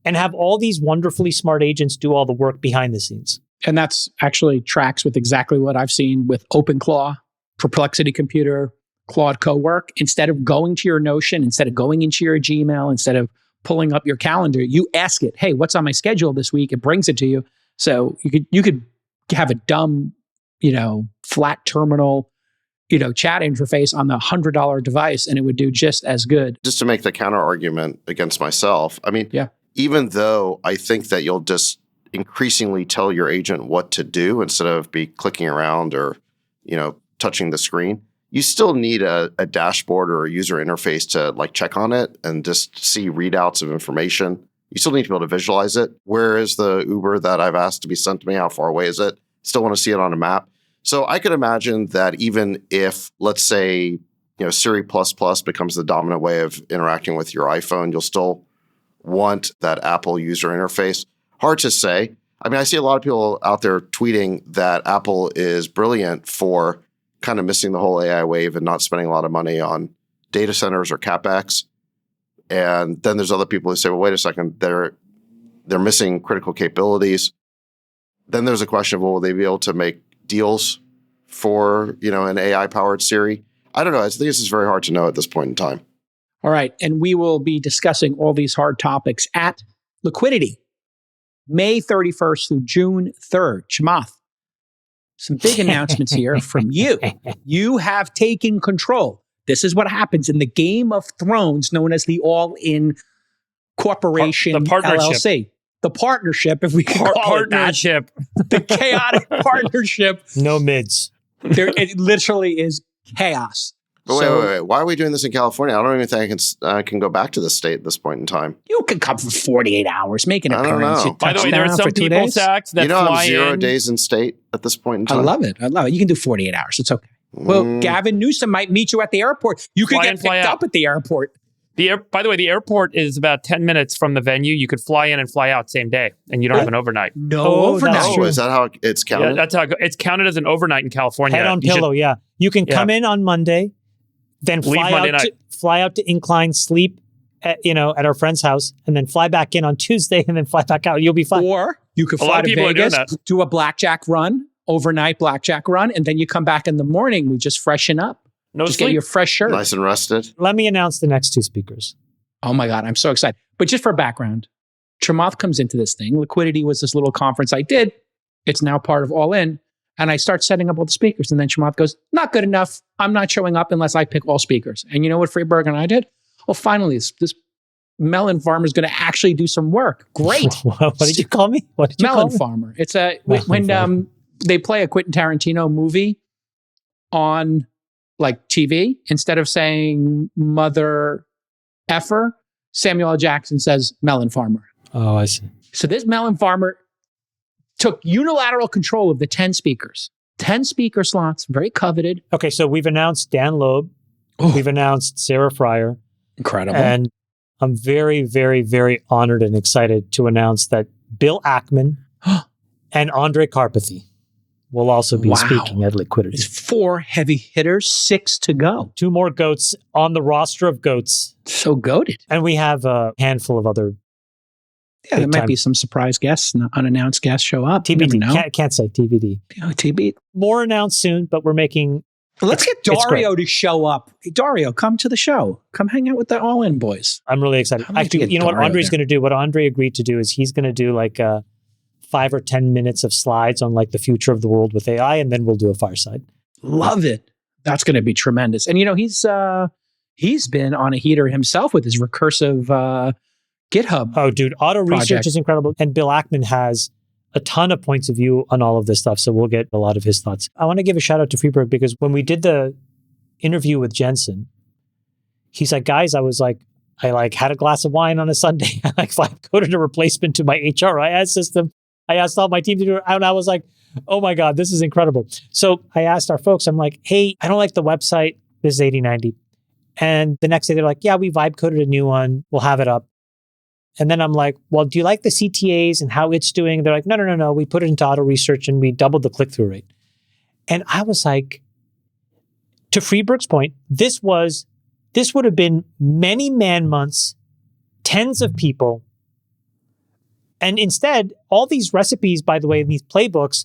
and have all these wonderfully smart agents do all the work behind the scenes. And that's actually tracks with exactly what I've seen with OpenClaw, Perplexity Computer, Claude Cowork. Instead of going to your Notion, instead of going into your Gmail, instead of pulling up your calendar, you ask it, hey, what's on my schedule this week? It brings it to you. So you could have a dumb, flat terminal, chat interface on the $100 device, and it would do just as good. Just to make the counter argument against myself, I mean, even though I think that you'll just increasingly tell your agent what to do instead of be clicking around or, touching the screen, you still need a dashboard or a user interface to check on it and just see readouts of information. You still need to be able to visualize it. Where is the Uber that I've asked to be sent to me? How far away is it? Still want to see it on a map. So I could imagine that even if, let's say, Siri++ becomes the dominant way of interacting with your iPhone, you'll still want that Apple user interface. Hard to say. I mean, I see a lot of people out there tweeting that Apple is brilliant for kind of missing the whole AI wave and not spending a lot of money on data centers or CapEx. And then there's other people who say, well, wait a second, they're missing critical capabilities. Then there's a question of, well, will they be able to make deals for, an AI-powered Siri? I don't know. I think this is very hard to know at this point in time. All right. And we will be discussing all these hard topics at Liquidity, May 31st through June 3rd. Chamath, some big announcements here from you. You have taken control. This is what happens in the Game of Thrones, known as the All-In Corporation, the partnership. LLC. The partnership, if we can call partnership. it that. The chaotic partnership. No mids. It literally is chaos. But wait. Why are we doing this in California? I don't even think I can go back to the state at this point in time. You can come for 48 hours, make an appearance. I don't know. By the way, there are some people, Sachs, that fly I'm 0 in. days in state at this point in time. I love it. You can do 48 hours. It's okay. Well, Gavin Newsom might meet you at the airport. You could Fly get in, fly picked out. up at the airport. By the way, the airport is about 10 minutes from the venue. You could fly in and fly out same day, and you don't have an overnight. No Oh, overnight. that's Oh, true. is that how it's Yeah, counted? that's how it's counted as an overnight in California. Head on You should- pillow, yeah. You can Yeah. come in on Monday, then Leave fly Monday out, night. fly out to Incline, sleep at our friend's house, and then fly back in on Tuesday, and then fly back out. You'll be fine. Or you could A fly lot of to people are doing Vegas, that. do a blackjack run, overnight blackjack run, and then you come back in the morning. We just freshen up. No Just get sleep. your fresh shirt. Nice and rested. Let me announce the next two speakers. Oh my God, I'm so excited. But just for background, Chamath comes into this thing. Liquidity was this little conference I did. It's now part of All In. And I start setting up all the speakers. And then Chamath goes, not good enough. I'm not showing up unless I pick all speakers. And you know what Friedberg and I did? Well, finally, this melon farmer is going to actually do some work. Great. What did you call me? What did you Melon call me? farmer. It's a, Melon when farmer. they play a Quentin Tarantino movie on like TV, instead of saying mother effer, Samuel L. Jackson says melon farmer. Oh, I see. So this melon farmer took unilateral control of the 10 speakers. 10 speaker slots, very coveted. Okay, so we've announced Dan Loeb. Oh. We've announced Sarah Fryer. Incredible. And I'm very, very, very honored and excited to announce that Bill Ackman and Andre Karpathy will also be Wow. speaking at Liquidity. It's 4 heavy hitters, 6 to go. 2 more goats on the roster of goats. So goated. And we have a handful of other Yeah, there Big might time. be some surprise guests, unannounced guests show up. You never TBD. know. Can't say TBD. TB. More announced soon, but we're making... Let's get It's great. Dario to show up. Hey, Dario, come to the show. Come hang out with the All In boys. I'm really excited. How about Actually, you get you know what Dario Andre's there? going to do? What Andre agreed to do is he's going to do like 5 or 10 minutes of slides on like the future of the world with AI, and then we'll do a fireside. Love it. That's going to be tremendous. And he's been on a heater himself with his recursive GitHub. Oh, dude, auto Project. research is incredible. And Bill Ackman has a ton of points of view on all of this stuff. So we'll get a lot of his thoughts. I want to give a shout out to Friedberg because when we did the interview with Jensen, he's like, guys, I had a glass of wine on a Sunday. I vibe coded a replacement to my HRIS system. I asked all my team to do it. And I was like, oh my God, this is incredible. So I asked our folks, I'm like, hey, I don't like the website. This is 8090. And the next day they're like, yeah, we vibe coded a new one. We'll have it up. And then I'm like, well, do you like the CTAs and how it's doing? They're like, no. We put it into auto research and we doubled the click-through rate. And I was like, to Friedberg's point, this would have been many man months, tens of people. And instead, all these recipes, by the way, these playbooks,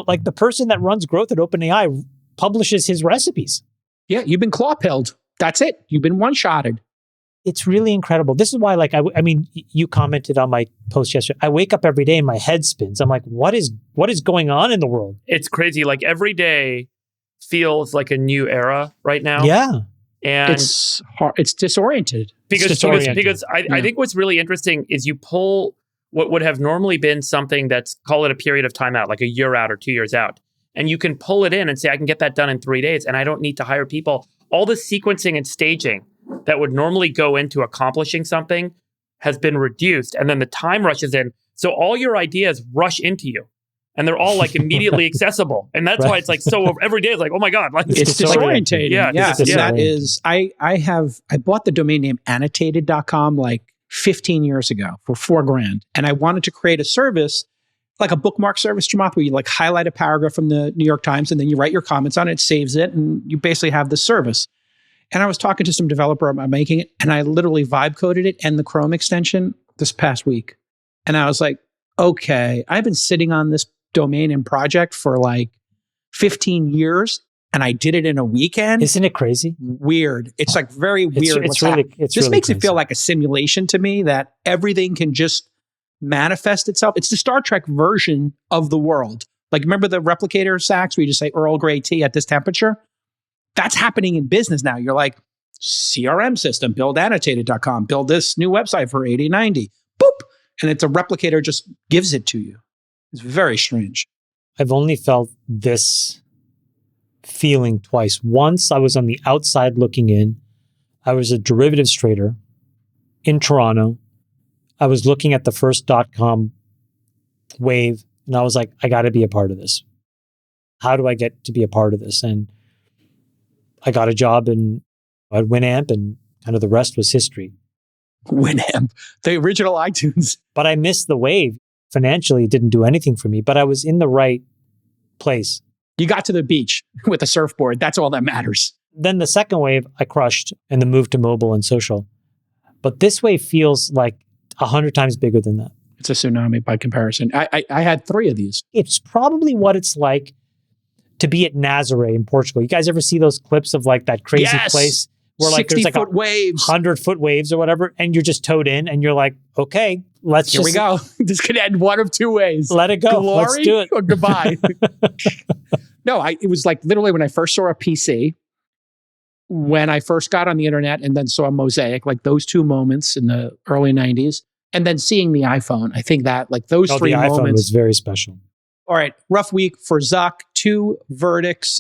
like the person that runs growth at OpenAI publishes his recipes. Yeah, you've been claw-pilled. That's it. You've been one-shotted. It's really incredible. This is why, I mean, you commented on my post yesterday. I wake up every day and my head spins. I'm like, what is going on in the world? It's crazy. Like every day feels like a new era right now. Yeah. And It's hard. It's disoriented. because disorienting. I think what's really interesting is you pull what would have normally been something that's, call it a period of time out, like a year out or 2 years out. And you can pull it in and say, I can get that done in 3 days and I don't need to hire people. All the sequencing and staging that would normally go into accomplishing something has been reduced. And then the time rushes in. So all your ideas rush into you and they're all like immediately accessible. And that's why it's like, so every day it's like, oh my God. Like It's disorientating. Yeah, Yeah. it's That is, I bought the domain name annotated.com like 15 years ago for $4,000. And I wanted to create a service, like a bookmark service, Chamath, where you like highlight a paragraph from the New York Times and then you write your comments on it, it saves it, and you basically have this service. And I was talking to some developer about making it, and I literally vibe coded it and the Chrome extension this past week. And I was like, okay, I've been sitting on this domain and project for like 15 years, and I did it in a weekend. Isn't it crazy? Weird. It's like very weird. It's really This makes it crazy. feel like a simulation to me that everything can just manifest itself. It's the Star Trek version of the world. Like, remember the replicator sacks where you just say Earl Grey tea at this temperature? That's happening in business now. You're like, CRM system, build annotated.com, build this new website for 8090. Boop. And it's a replicator just gives it to you. It's very strange. I've only felt this feeling twice. Once I was on the outside looking in. I was a derivatives trader in Toronto. I was looking at the first .com wave and I was like, I got to be a part of this. How do I get to be a part of this? And I got a job at Winamp, and kind of the rest was history. Winamp, the original iTunes. But I missed the wave. Financially, it didn't do anything for me, but I was in the right place. You got to the beach with a surfboard. That's all that matters. Then the second wave, I crushed, and the move to mobile and social. But this wave feels like 100 times bigger than that. It's a tsunami by comparison. I had 3 of these. It's probably what it's like to be at Nazaré in Portugal. You guys ever see those clips of like that crazy place where like there's like 60-foot waves, 100-foot waves or whatever, and you're just towed in, and you're like, okay, Here we go. This could end one of 2 ways. Let it go. Glory Let's do it. or goodbye. No, it was like literally when I first saw a PC, when I first got on the internet and then saw Mosaic, like those 2 moments in the early 90s, and then seeing the iPhone. I think that like those 3 the moments. iPhone was very special. All right, rough week for Zuck. 2 verdicts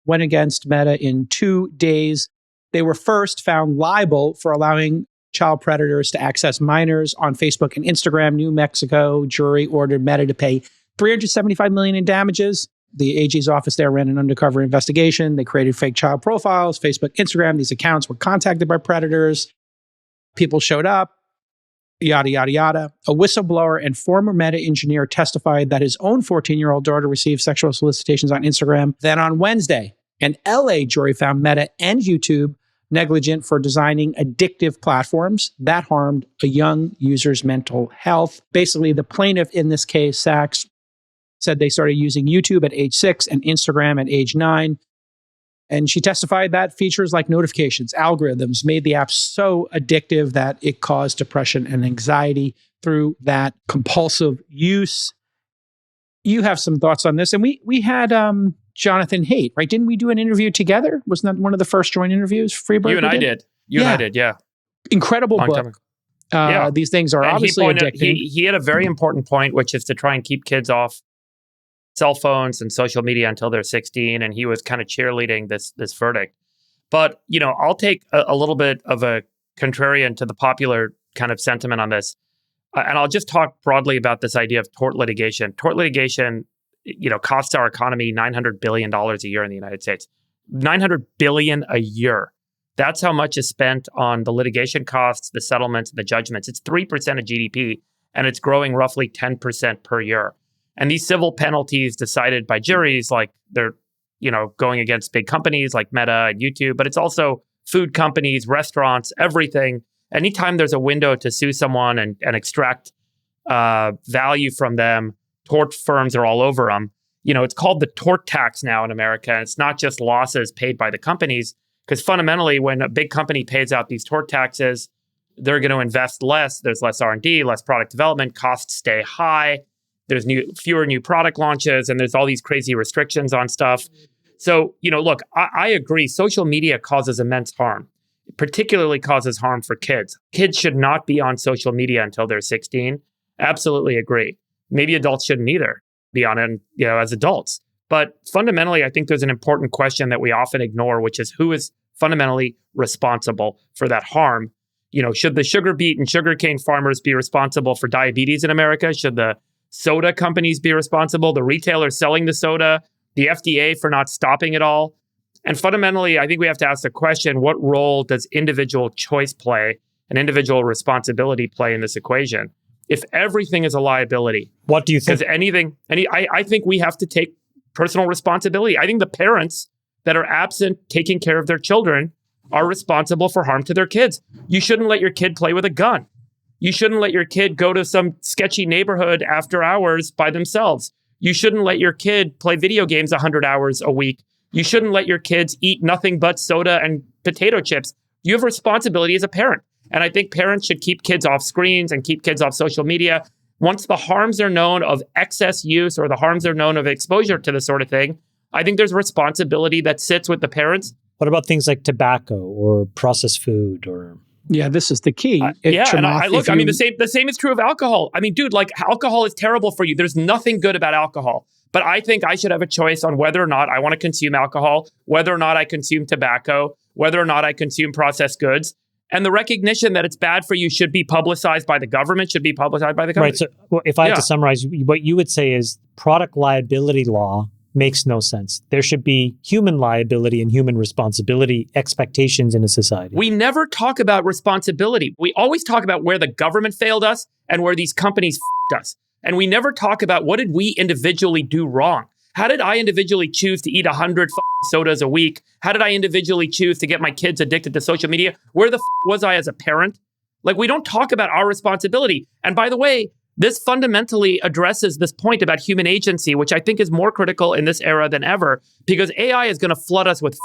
went against Meta in 2 days. They were first found liable for allowing child predators to access minors on Facebook and Instagram. New Mexico jury ordered Meta to pay $375 million in damages. The AG's office there ran an undercover investigation. They created fake child profiles, Facebook, Instagram. These accounts were contacted by predators. People showed up, yada, yada, yada. A whistleblower and former Meta engineer testified that his own 14-year-old daughter received sexual solicitations on Instagram. Then on Wednesday, an LA jury found Meta and YouTube negligent for designing addictive platforms that harmed a young user's mental health. Basically, the plaintiff in this case, Sachs, said they started using YouTube at age 6 and Instagram at age 9. And she testified that features like notifications, algorithms made the app so addictive that it caused depression and anxiety through that compulsive use. You have some thoughts on this. And we had Jonathan Haidt, right? Didn't we do an interview together? Wasn't that one of the first joint interviews? Friedberg? You and I did. You and I did, yeah. Incredible book. These things are obviously addicting. He had a very important point, which is to try and keep kids off cell phones and social media until they're 16. And he was kind of cheerleading this verdict. But, I'll take a little bit of a contrarian to the popular kind of sentiment on this. And I'll just talk broadly about this idea of tort litigation. Tort litigation, costs our economy $900 billion a year in the United States. $900 billion a year. That's how much is spent on the litigation costs, the settlements, the judgments. It's 3% of GDP, and it's growing roughly 10% per year. And these civil penalties decided by juries, like they're, going against big companies like Meta and YouTube, but it's also food companies, restaurants, everything. Anytime there's a window to sue someone and extract value from them, tort firms are all over them. It's called the tort tax now in America. And it's not just losses paid by the companies, because fundamentally, when a big company pays out these tort taxes, they're going to invest less. There's less R&D, less product development. Costs stay high. There's fewer new product launches, and there's all these crazy restrictions on stuff. So, look, I agree. Social media causes immense harm. It particularly causes harm for kids. Kids should not be on social media until they're 16. Absolutely agree. Maybe adults shouldn't either be on it, as adults. But fundamentally, I think there's an important question that we often ignore, which is who is fundamentally responsible for that harm? Should the sugar beet and sugarcane farmers be responsible for diabetes in America? Should the soda companies be responsible? The retailers selling the soda? The FDA for not stopping it all? And fundamentally, I think we have to ask the question, what role does individual choice play and individual responsibility play in this equation? If everything is a liability, what do you think? Because I think we have to take personal responsibility. I think the parents that are absent taking care of their children are responsible for harm to their kids. You shouldn't let your kid play with a gun. You shouldn't let your kid go to some sketchy neighborhood after hours by themselves. You shouldn't let your kid play video games 100 hours a week. You shouldn't let your kids eat nothing but soda and potato chips. You have a responsibility as a parent. And I think parents should keep kids off screens and keep kids off social media. Once the harms are known of excess use or the harms are known of exposure to this sort of thing, I think there's a responsibility that sits with the parents. What about things like tobacco or processed food or... Yeah, this is the key. The same is true of alcohol. I mean, dude, like alcohol is terrible for you. There's nothing good about alcohol. But I think I should have a choice on whether or not I want to consume alcohol, whether or not I consume tobacco, whether or not I consume processed goods. And the recognition that it's bad for you should be publicized by the government, should be publicized by the company. Right. So if I had to summarize, what you would say is product liability law makes no sense. There should be human liability and human responsibility expectations in a society. We never talk about responsibility. We always talk about where the government failed us and where these companies f***ed us. And we never talk about what did we individually do wrong? How did I individually choose to eat 100 sodas a week? How did I individually choose to get my kids addicted to social media? Where the was I as a parent? Like, we don't talk about our responsibility. And by the way, this fundamentally addresses this point about human agency, which I think is more critical in this era than ever, because AI is going to flood us with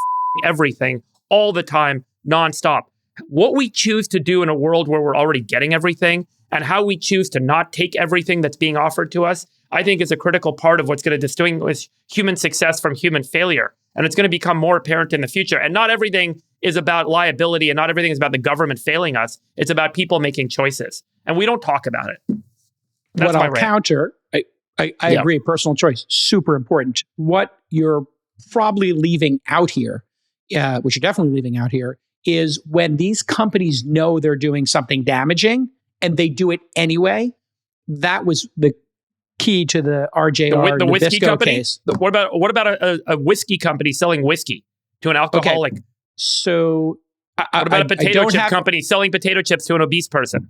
everything all the time, nonstop. What we choose to do in a world where we're already getting everything and how we choose to not take everything that's being offered to us, I think is a critical part of what's going to distinguish human success from human failure. And it's going to become more apparent in the future. And not everything is about liability and not everything is about the government failing us. It's about people making choices. And we don't talk about it. That's what I'll counter, I agree, personal choice, super important. What you're probably leaving out here, which you're definitely leaving out here, is when these companies know they're doing something damaging and they do it anyway. That was the key to the RJR the whiskey Nabisco company case. What about a whiskey company selling whiskey to an alcoholic? Okay. So what about a potato chip company selling potato chips to an obese person?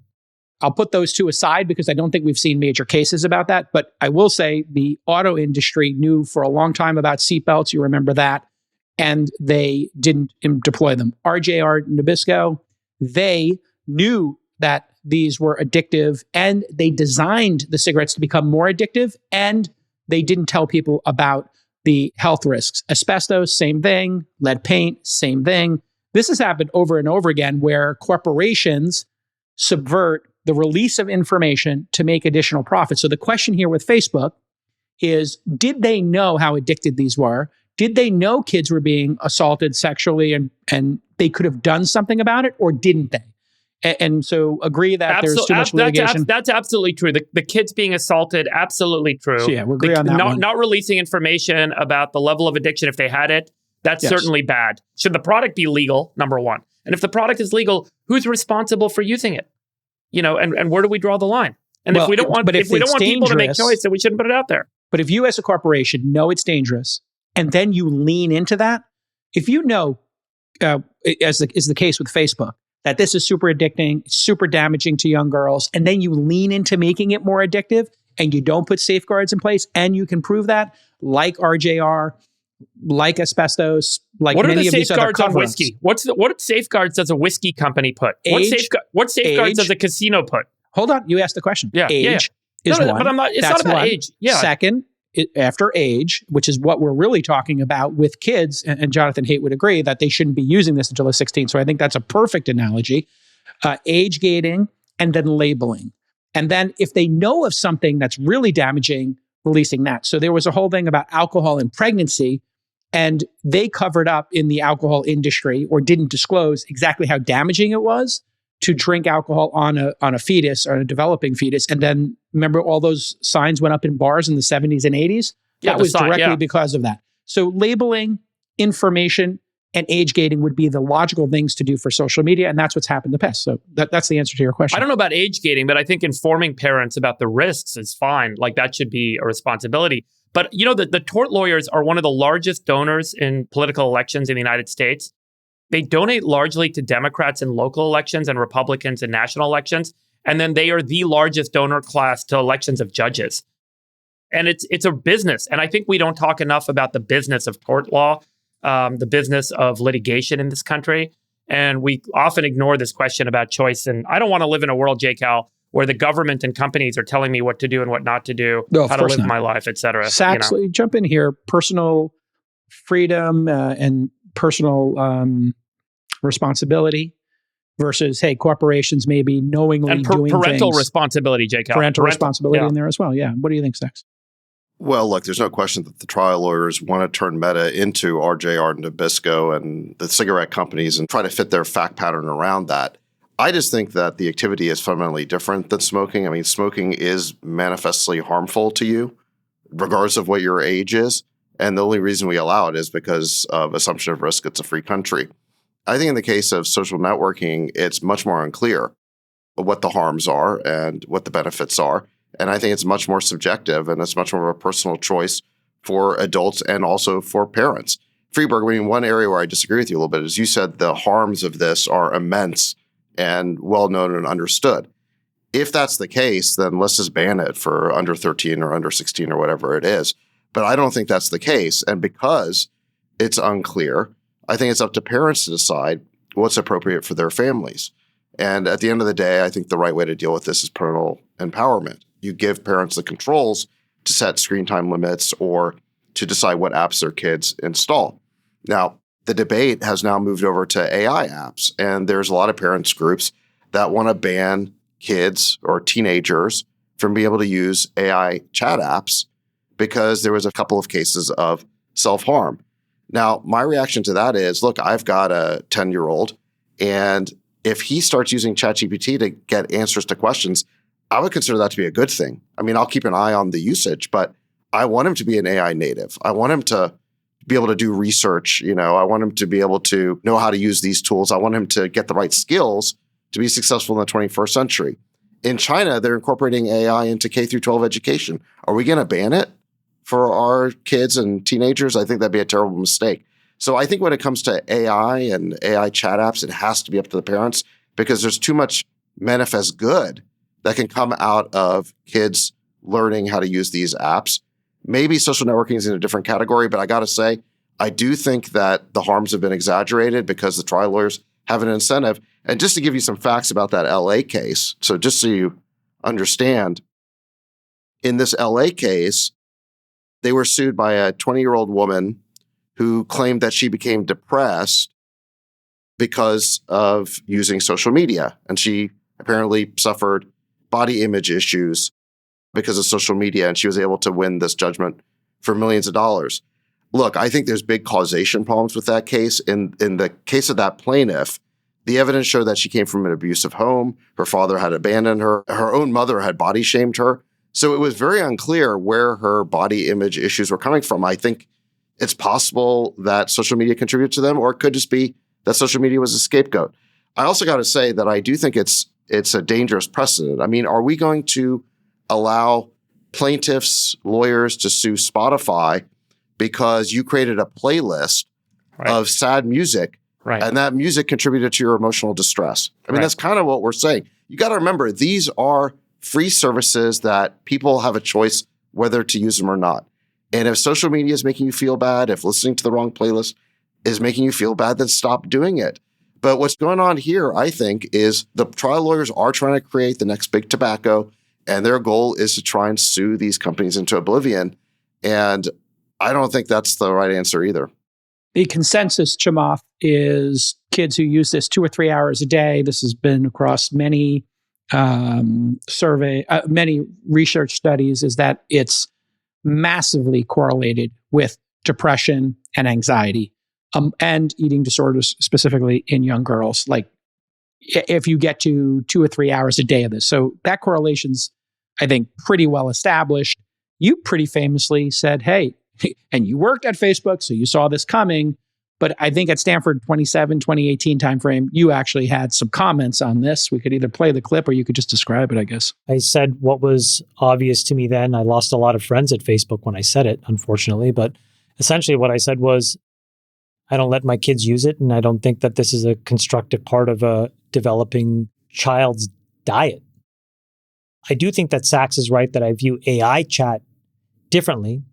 I'll put those two aside because I don't think we've seen major cases about that. But I will say the auto industry knew for a long time about seatbelts. You remember that. And they didn't deploy them. RJR Nabisco, they knew that these were addictive and they designed the cigarettes to become more addictive, and they didn't tell people about the health risks. Asbestos, same thing. Lead paint, same thing. This has happened over and over again where corporations subvert the release of information to make additional profit. So the question here with Facebook is, did they know how addicted these were? Did they know kids were being assaulted sexually and they could have done something about it, or didn't they? And so agree that there's too much litigation. That's absolutely true. The kids being assaulted, absolutely true. So yeah, we agree on that one. Not releasing information about the level of addiction if they had it, that's certainly bad. Should the product be legal, number one? And if the product is legal, who's responsible for using it? You know, and where do we draw the line? And if we don't want people to make choice, then we shouldn't put it out there. But if you as a corporation know it's dangerous, and then you lean into that, if you know, as is the case with Facebook, that this is super addicting, super damaging to young girls, and then you lean into making it more addictive, and you don't put safeguards in place, and you can prove that, like RJR, like asbestos, like many of these other cover-ups. What are the safeguards on whiskey? What safeguards does a whiskey company put? What safeguards does a casino put? Hold on, you asked the question. Age is one. But it's not about age. Yeah. Second, after age, which is what we're really talking about with kids, and Jonathan Haidt would agree that they shouldn't be using this until they're 16. So I think that's a perfect analogy. Age gating and then labeling. And then if they know of something that's really damaging, releasing that. So there was a whole thing about alcohol and pregnancy, and they covered up in the alcohol industry or didn't disclose exactly how damaging it was to drink alcohol on a fetus or a developing fetus. And then remember all those signs went up in bars in the 70s and 80s? That was directly because of that. So labeling, information, and age gating would be the logical things to do for social media. And that's what's happened in the past. So that's the answer to your question. I don't know about age gating, but I think informing parents about the risks is fine. Like, that should be a responsibility. But you know, the tort lawyers are one of the largest donors in political elections in the United States. They donate largely to Democrats in local elections and Republicans in national elections. And then they are the largest donor class to elections of judges. And it's a business. And I think we don't talk enough about the business of tort law, the business of litigation in this country. And we often ignore this question about choice. And I don't want to live in a world, Cal, where the government and companies are telling me what to do and what not to do, how to live my life, et cetera. Sachs, jump in here. Personal freedom and personal responsibility versus, hey, corporations maybe knowingly doing things. And parental responsibility, Cal. Parental responsibility in there as well. Yeah. What do you think, Sachs? Well, look, there's no question that the trial lawyers want to turn Meta into RJR and Nabisco and the cigarette companies and try to fit their fact pattern around that. I just think that the activity is fundamentally different than smoking. I mean, smoking is manifestly harmful to you, regardless of what your age is. And the only reason we allow it is because of assumption of risk. It's a free country. I think in the case of social networking, it's much more unclear what the harms are and what the benefits are. And I think it's much more subjective, and it's much more of a personal choice for adults and also for parents. Friedberg, I mean, one area where I disagree with you a little bit is you said the harms of this are immense and well known and understood. If that's the case, then let's just ban it for under 13 or under 16 or whatever it is. But I don't think that's the case. And because it's unclear, I think it's up to parents to decide what's appropriate for their families. And at the end of the day, I think the right way to deal with this is parental empowerment. You give parents the controls to set screen time limits or to decide what apps their kids install. Now, the debate has now moved over to AI apps, and there's a lot of parents groups that want to ban kids or teenagers from being able to use AI chat apps because there was a couple of cases of self-harm. Now, my reaction to that is, look, I've got a 10-year-old, and if he starts using ChatGPT to get answers to questions, I would consider that to be a good thing. I mean, I'll keep an eye on the usage, but I want him to be an AI native. I want him to be able to do research. I want him to be able to know how to use these tools. I want him to get the right skills to be successful in the 21st century. In China, they're incorporating AI into K through 12 education. Are we going to ban it for our kids and teenagers? I think that'd be a terrible mistake. So I think when it comes to AI and AI chat apps, it has to be up to the parents because there's too much manifest good that can come out of kids learning how to use these apps. Maybe social networking is in a different category, but I got to say, I do think that the harms have been exaggerated because the trial lawyers have an incentive. And just to give you some facts about that LA case, so just so you understand, in this LA case, they were sued by a 20-year-old woman who claimed that she became depressed because of using social media. And she apparently suffered body image issues because of social media, and she was able to win this judgment for millions of dollars. Look, I think there's big causation problems with that case. In the case of that plaintiff, the evidence showed that she came from an abusive home. Her father had abandoned her. Her own mother had body shamed her. So it was very unclear where her body image issues were coming from. I think it's possible that social media contributed to them, or it could just be that social media was a scapegoat. I also got to say that I do think it's a dangerous precedent. I mean, are we going to allow plaintiffs, lawyers to sue Spotify because you created a playlist of sad music and that music contributed to your emotional distress? I mean, that's kind of what we're saying. You got to remember, these are free services that people have a choice whether to use them or not. And if social media is making you feel bad, if listening to the wrong playlist is making you feel bad, then stop doing it. But what's going on here, I think, is the trial lawyers are trying to create the next big tobacco, and their goal is to try and sue these companies into oblivion. And I don't think that's the right answer either. The consensus, Chamath, is kids who use this 2 or 3 hours a day. This has been across many many research studies, is that it's massively correlated with depression and anxiety and eating disorders, specifically in young girls. Like if you get to 2 or 3 hours a day of this. So that correlation's, I think, pretty well established. You pretty famously said, hey, and you worked at Facebook, so you saw this coming. But I think at Stanford 2018 timeframe, you actually had some comments on this. We could either play the clip or you could just describe it, I guess. I said what was obvious to me then. I lost a lot of friends at Facebook when I said it, unfortunately. But essentially what I said was, I don't let my kids use it, and I don't think that this is a constructive part of a developing child's diet. I do think that Sachs is right that I view AI chat differently.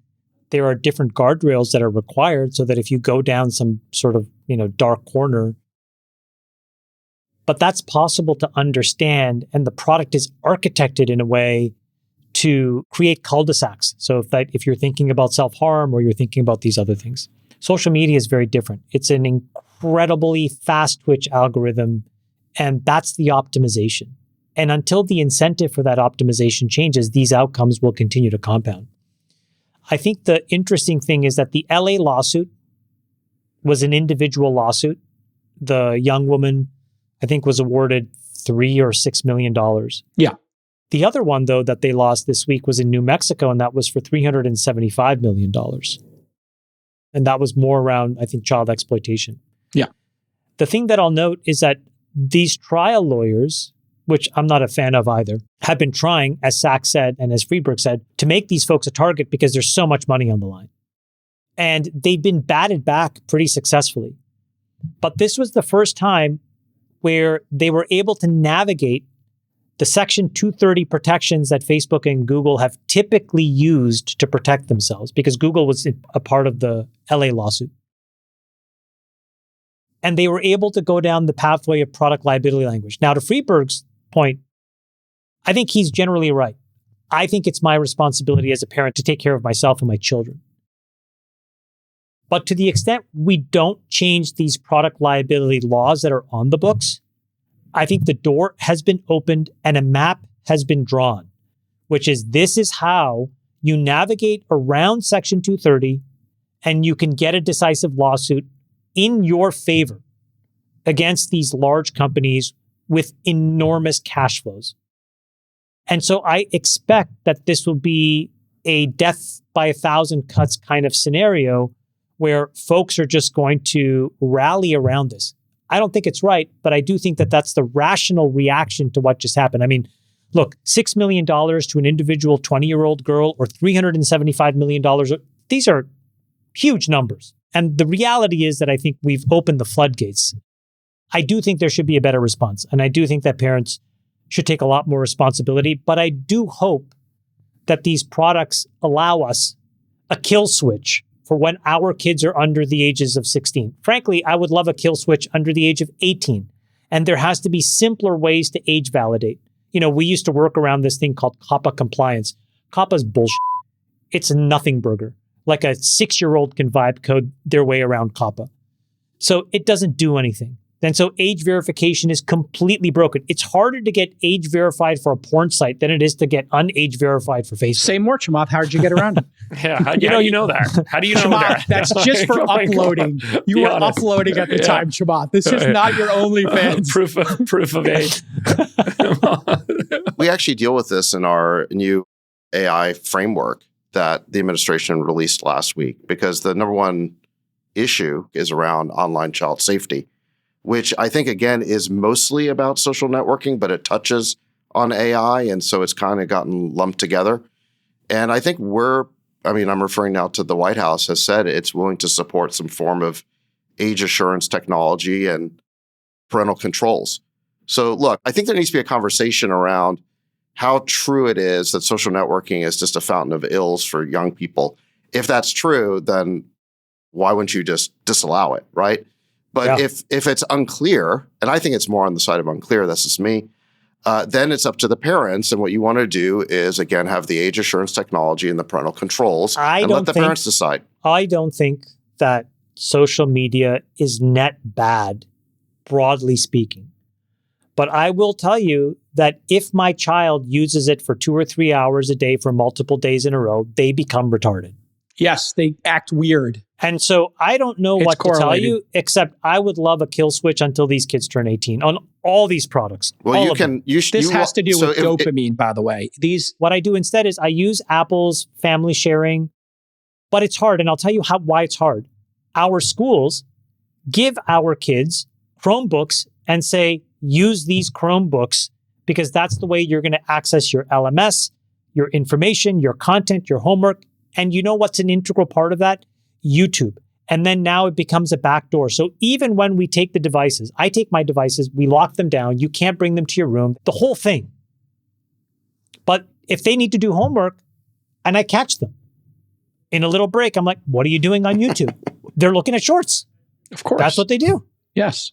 There are different guardrails that are required so that if you go down some sort of, dark corner, but that's possible to understand, and the product is architected in a way to create cul-de-sacs. So if you're thinking about self-harm or you're thinking about these other things. Social media is very different. It's an incredibly fast twitch algorithm, and that's the optimization. And until the incentive for that optimization changes, these outcomes will continue to compound. I think the interesting thing is that the LA lawsuit was an individual lawsuit. The young woman, I think, was awarded $3 or $6 million. Yeah. The other one, though, that they lost this week was in New Mexico, and that was for $375 million. And that was more around, I think, child exploitation. Yeah. The thing that I'll note is that these trial lawyers, which I'm not a fan of either, have been trying, as Sachs said and as Friedberg said, to make these folks a target because there's so much money on the line. And they've been batted back pretty successfully. But this was the first time where they were able to navigate the Section 230 protections that Facebook and Google have typically used to protect themselves, because Google was a part of the LA lawsuit. And they were able to go down the pathway of product liability language. Now, to Friedberg's point, I think he's generally right. I think it's my responsibility as a parent to take care of myself and my children. But to the extent we don't change these product liability laws that are on the books, I think the door has been opened and a map has been drawn, which is this is how you navigate around Section 230 and you can get a decisive lawsuit in your favor against these large companies with enormous cash flows. And so I expect that this will be a death by 1,000 cuts kind of scenario where folks are just going to rally around this. I don't think it's right, but I do think that that's the rational reaction to what just happened. I mean, look, $6 million to an individual 20-year-old girl or $375 million, these are huge numbers. And the reality is that I think we've opened the floodgates. I do think there should be a better response. And I do think that parents should take a lot more responsibility. But I do hope that these products allow us a kill switch for when our kids are under the ages of 16. Frankly, I would love a kill switch under the age of 18. And there has to be simpler ways to age validate. You know, we used to work around this thing called COPPA compliance. COPPA's bullshit. It's a nothing burger. Like a 6-year-old can vibe code their way around COPPA. So it doesn't do anything. And so age verification is completely broken. It's harder to get age verified for a porn site than it is to get unage verified for Facebook. Say more, Chamath. How did you get around it? Yeah, how do you know that? How do you know that? That's just for uploading. You were uploading at the time, Chamath. This is not your OnlyFans. Proof of age. We actually deal with this in our new AI framework that the administration released last week, because the number one issue is around online child safety, which I think, again, is mostly about social networking, but it touches on AI. And so it's kind of gotten lumped together. And I think I'm referring now to the White House has said it's willing to support some form of age assurance technology and parental controls. So look, I think there needs to be a conversation around how true it is that social networking is just a fountain of ills for young people. If that's true, then why wouldn't you just disallow it, right? But if it's unclear, and I think it's more on the side of unclear, that's just me, then it's up to the parents. And what you want to do is, again, have the age assurance technology and the parental controls and let the parents decide. I don't think that social media is net bad, broadly speaking. But I will tell you that if my child uses it for 2 or 3 hours a day for multiple days in a row, they become retarded. Yes, they act weird. And so I don't know what to tell you, except I would love a kill switch until these kids turn 18 on all these products. Well, This has to do with dopamine, by the way. What I do instead is I use Apple's family sharing, but it's hard. And I'll tell you why it's hard. Our schools give our kids Chromebooks and say, use these Chromebooks because that's the way you're going to access your LMS, your information, your content, your homework. And you know what's an integral part of that? YouTube. And then now it becomes a backdoor. So even when we take the devices, I take my devices, we lock them down, you can't bring them to your room, the whole thing. But if they need to do homework and I catch them in a little break, I'm like, what are you doing on YouTube? They're looking at shorts. Of course. That's what they do. Yes.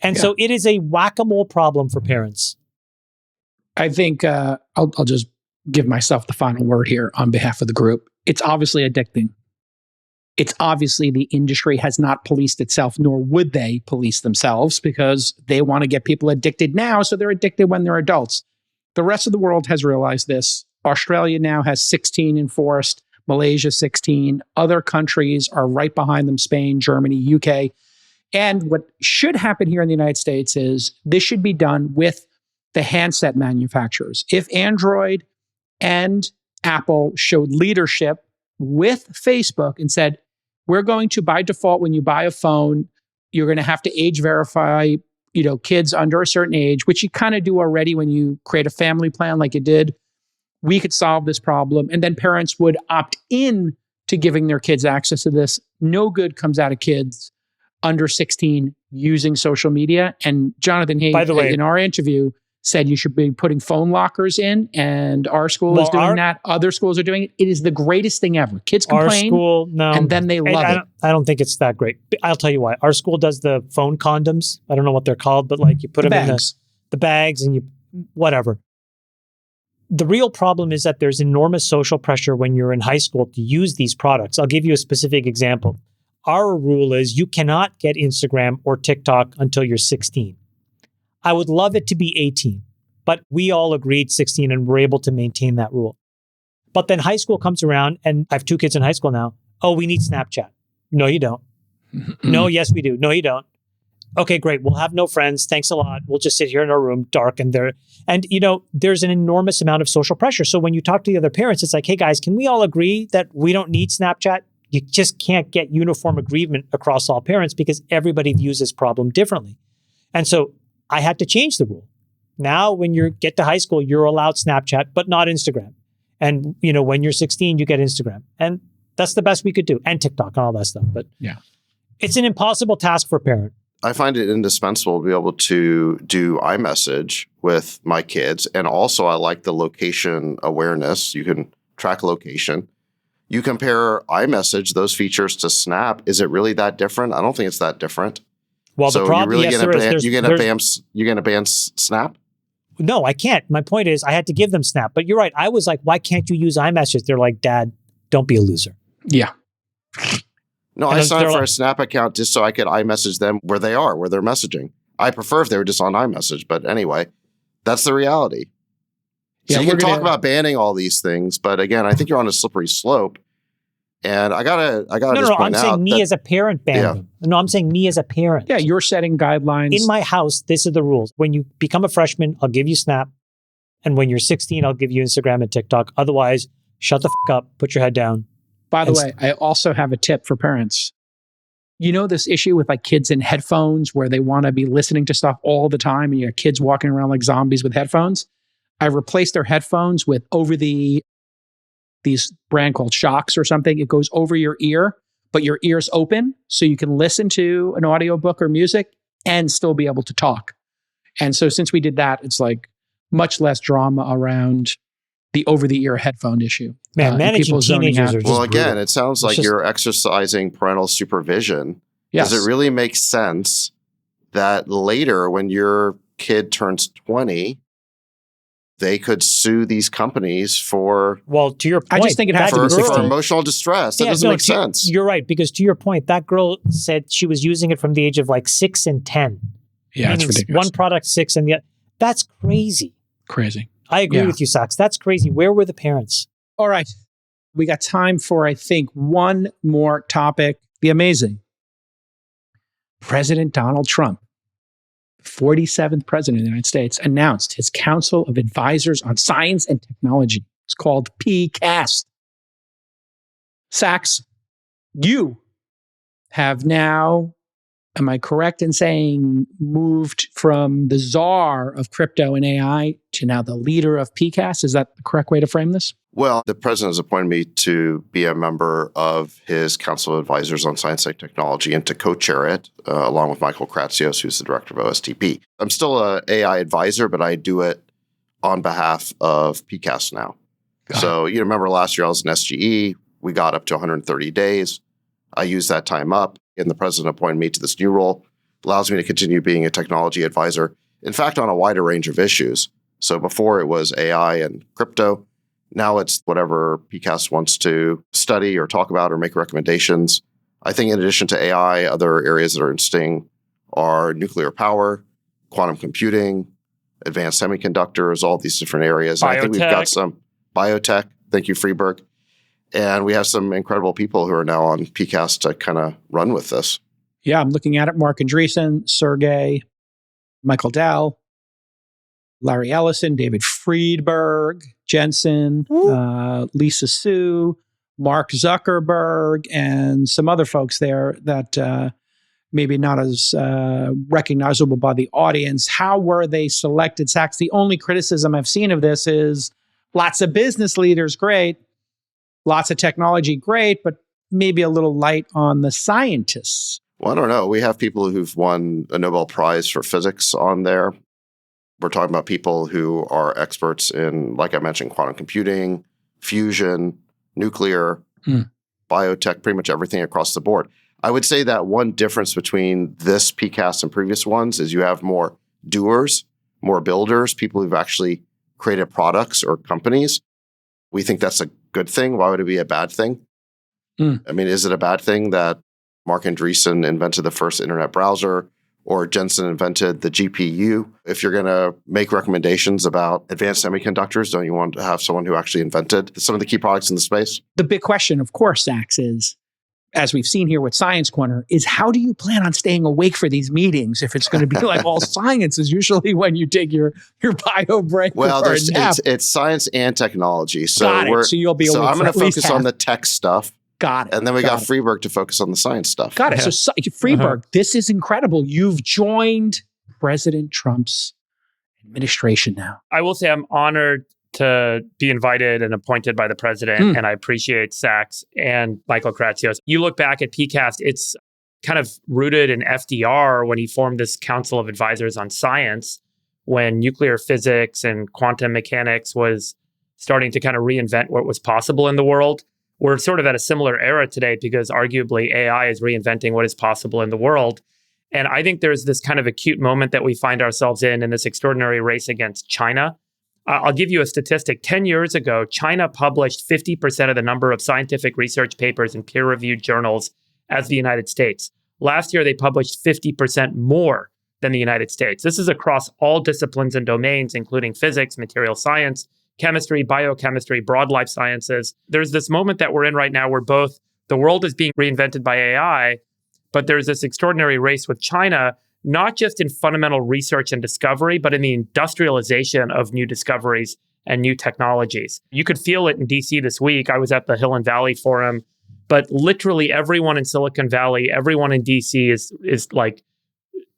And so it is a whack-a-mole problem for parents. I think I'll just give myself the final word here on behalf of the group. It's obviously addicting. It's obviously the industry has not policed itself, nor would they police themselves because they want to get people addicted now, so they're addicted when they're adults. The rest of the world has realized this. Australia now has 16 enforced, Malaysia 16. Other countries are right behind them, Spain, Germany, UK. And what should happen here in the United States is this should be done with the handset manufacturers. If Android and Apple showed leadership with Facebook and said, we're going to, by default, when you buy a phone, you're going to have to age verify, kids under a certain age, which you kind of do already when you create a family plan like you did. We could solve this problem. And then parents would opt in to giving their kids access to this. No good comes out of kids under 16 using social media. And Jonathan Hayes, By the way, in our interview, said you should be putting phone lockers in, and our school is doing that. Other schools are doing it. It is the greatest thing ever. Kids complain, our school, no, and then they love it. I don't think it's that great. I'll tell you why. Our school does the phone condoms. I don't know what they're called, but like you put them in the bags and you whatever. The real problem is that there's enormous social pressure when you're in high school to use these products. I'll give you a specific example. Our rule is you cannot get Instagram or TikTok until you're 16. I would love it to be 18, but we all agreed 16 and we're able to maintain that rule. But then high school comes around, and I have 2 kids in high school now. Oh, we need Snapchat. No, you don't. No, yes, we do. No, you don't. Okay, great. We'll have no friends. Thanks a lot. We'll just sit here in our room, dark and there. And, there's an enormous amount of social pressure. So when you talk to the other parents, it's like, hey guys, can we all agree that we don't need Snapchat? You just can't get uniform agreement across all parents because everybody views this problem differently. And so I had to change the rule. Now, when you get to high school, you're allowed Snapchat, but not Instagram. And, when you're 16, you get Instagram. And that's the best we could do. And TikTok and all that stuff. But yeah, it's an impossible task for a parent. I find it indispensable to be able to do iMessage with my kids. And also, I like the location awareness. You can track location. You compare iMessage, those features, to Snap. Is it really that different? I don't think it's that different. Well, so the problem, you're going to ban Snap? No, I can't. My point is I had to give them Snap. But you're right. I was like, why can't you use iMessage? They're like, Dad, don't be a loser. Yeah. No, I signed up for a Snap account just so I could iMessage them where they are, where they're messaging. I prefer if they were just on iMessage. But anyway, that's the reality. So you can talk about banning all these things. But again, I think you're on a slippery slope. And I gotta just point out. I'm saying me as a parent ban them. No, I'm saying me as a parent. Yeah, you're setting guidelines. In my house, this are the rules. When you become a freshman, I'll give you Snap. And when you're 16, I'll give you Instagram and TikTok. Otherwise, shut the up, put your head down. By the way, I also have a tip for parents. This issue with like kids in headphones where they want to be listening to stuff all the time and you have kids walking around like zombies with headphones? I replaced their headphones with these brand called Shocks or something. It goes over your ear, but your ear's open so you can listen to an audiobook or music and still be able to talk. And so since we did that, it's like much less drama around the over-the-ear headphone issue. Man, managing teenagers are just Well, again, brutal. It sounds like you're exercising parental supervision. Yes. Does it really make sense that later when your kid turns 20, they could sue these companies for... Well, to your point, I just think it has to be for emotional distress. That doesn't make sense. You're right, because to your point, that girl said she was using it from the age of like 6 and 10. Yeah, it's ridiculous. One product, 6, and the other. That's crazy. Crazy. I agree with you, Sachs. That's crazy. Where were the parents? All right. We got time for, I think, one more topic. The amazing President Donald Trump, 47th president of the United States, announced his Council of Advisors on Science and Technology. It's called PCAST. Sachs, you have now, am I correct in saying, moved from the czar of crypto and AI to now the leader of PCAST? Is that the correct way to frame this? Well, the president has appointed me to be a member of his Council of Advisors on Science and Technology and to co-chair it, along with Michael Kratsios, who's the director of OSTP. I'm still an AI advisor, but I do it on behalf of PCAST now. So you remember last year I was in SGE. We got up to 130 days. I used that time up, and the president appointed me to this new role. Allows me to continue being a technology advisor, in fact, on a wider range of issues. So before it was AI and crypto. Now it's whatever PCAST wants to study or talk about or make recommendations. I think in addition to AI, other areas that are interesting are nuclear power, quantum computing, advanced semiconductors, all these different areas. I think we've got some biotech. Thank you, Friedberg. And we have some incredible people who are now on PCAST to kind of run with this. Yeah, I'm looking at it. Mark Andreessen, Sergey, Michael Dell, Larry Ellison, David Friedberg, Jensen, Lisa Su, Mark Zuckerberg, and some other folks there that maybe not as recognizable by the audience. How were they selected, Sachs? The only criticism I've seen of this is lots of business leaders, great. lots of technology, great, but maybe a little light on the scientists. Well, I don't know. We have people who've won a Nobel Prize for physics on there. We're talking about people who are experts in, like I mentioned, quantum computing, fusion, nuclear, biotech, pretty much everything across the board. I would say that one difference between this PCAST and previous ones is you have more doers, more builders, people who've actually created products or companies. We think that's a good thing. Why would it be a bad thing? I mean, is it a bad thing that Mark Andreessen invented the first internet browser or Jensen invented the GPU? If you're going to make recommendations about advanced semiconductors, don't you want to have someone who actually invented some of the key products in the space? The big question, of course, Sachs, is, as we've seen here with Science Corner, is how do you plan on staying awake for these meetings if it's going to be like all science is usually when you take your bio break? Well, or a nap? it's science and technology. So Got it. So you'll be so awake I'm for going at to least focus on the tech stuff. Got it. And then we got it. Friedberg to focus on the science stuff. Got it. So Friedberg, this is incredible. You've joined President Trump's administration now. I will say I'm honored to be invited and appointed by the president, and I appreciate Sachs and Michael Kratsios. You look back at PCAST, it's kind of rooted in FDR when he formed this Council of Advisors on Science, when nuclear physics and quantum mechanics was starting to kind of reinvent what was possible in the world. We're sort of at a similar era today because arguably AI is reinventing what is possible in the world. And I think there's this kind of acute moment that we find ourselves in this extraordinary race against China. I'll give you a statistic. 10 years ago, China published 50% of the number of scientific research papers in peer-reviewed journals as the United States. Last year, they published 50% more than the United States. This is across all disciplines and domains, including physics, material science, chemistry, biochemistry, broad life sciences. There's this moment that we're in right now where both the world is being reinvented by AI, but there's this extraordinary race with China, not just in fundamental research and discovery, but in the industrialization of new discoveries and new technologies. You could feel it in DC this week. I was at the Hill and Valley Forum, but literally everyone in Silicon Valley, everyone in DC is like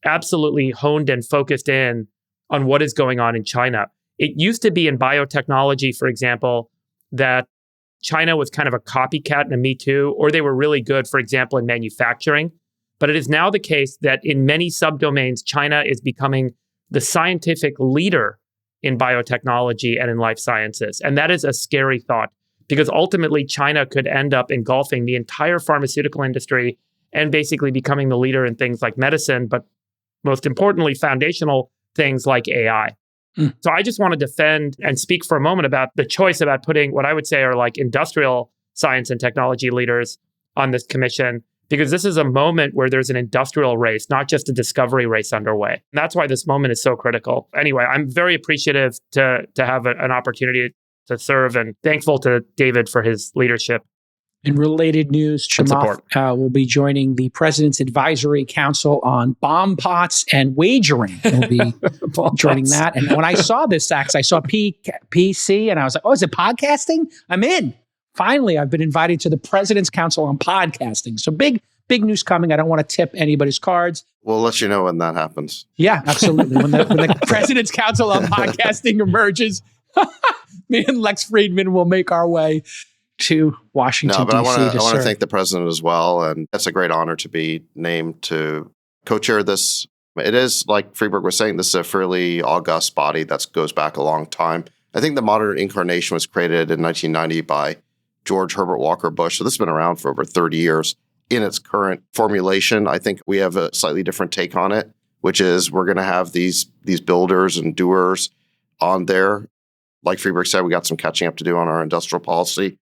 absolutely honed and focused in on what is going on in China. It used to be in biotechnology, for example, that China was kind of a copycat and a Me Too, or they were really good, for example, in manufacturing. But it is now the case that in many subdomains, China is becoming the scientific leader in biotechnology and in life sciences. And that is a scary thought because ultimately China could end up engulfing the entire pharmaceutical industry and basically becoming the leader in things like medicine, but most importantly, foundational things like AI. So I just want to defend and speak for a moment about the choice about putting what I would say are like industrial science and technology leaders on this commission, because this is a moment where there's an industrial race, not just a discovery race underway. And that's why this moment is so critical. Anyway, I'm very appreciative to have an opportunity to serve and thankful to David for his leadership. In related news, Chamath will be joining the President's Advisory Council on Bomb Pots and Wagering. He'll be joining that. And when I saw this, Sachs, I saw PC and I was like, oh, is it podcasting? I'm in. Finally, I've been invited to the President's Council on Podcasting. So big news coming. I don't want to tip anybody's cards. We'll let you know when that happens. Yeah, absolutely. When the President's Council on Podcasting emerges, me and Lex Friedman will make our way to Washington, D.C. I want to thank the president as well. And it's a great honor to be named to co-chair this. It is, like Friedberg was saying, this is a fairly august body that goes back a long time. I think the modern incarnation was created in 1990 by George Herbert Walker Bush. So this has been around for over 30 years. In its current formulation, I think we have a slightly different take on it, which is we're going to have these builders and doers on there. Like Friedberg said, we got some catching up to do on our industrial policy.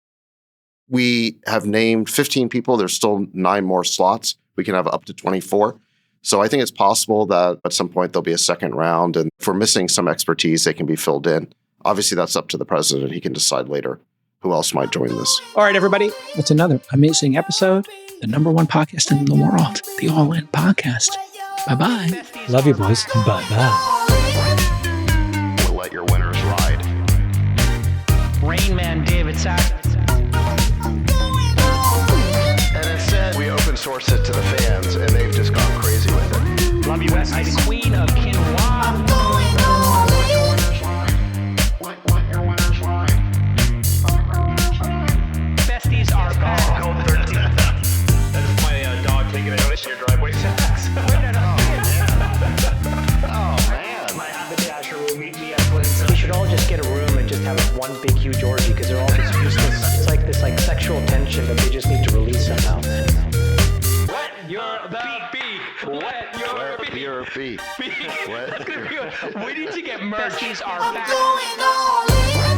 We have named 15 people. There's still 9 more slots. We can have up to 24. So I think it's possible that at some point there'll be a second round. And if we're missing some expertise, they can be filled in. Obviously, that's up to the president. He can decide later who else might join this. All right, everybody. That's another amazing episode. The #1 podcast in the world, the All In Podcast. Bye-bye. Love you, boys. Bye-bye. We'll let your winners ride. Rain Man David Sack. We open source it to the fans, and they've just gone crazy with it. Love you, Bestie. The Queen of Quinoa. Bestie. one big huge orgy because they're all just useless. It's like this like sexual tension that they just need to release somehow. Wet your beak. Wet your beak. What? That's gonna be good. We need to get merch. Besties are back.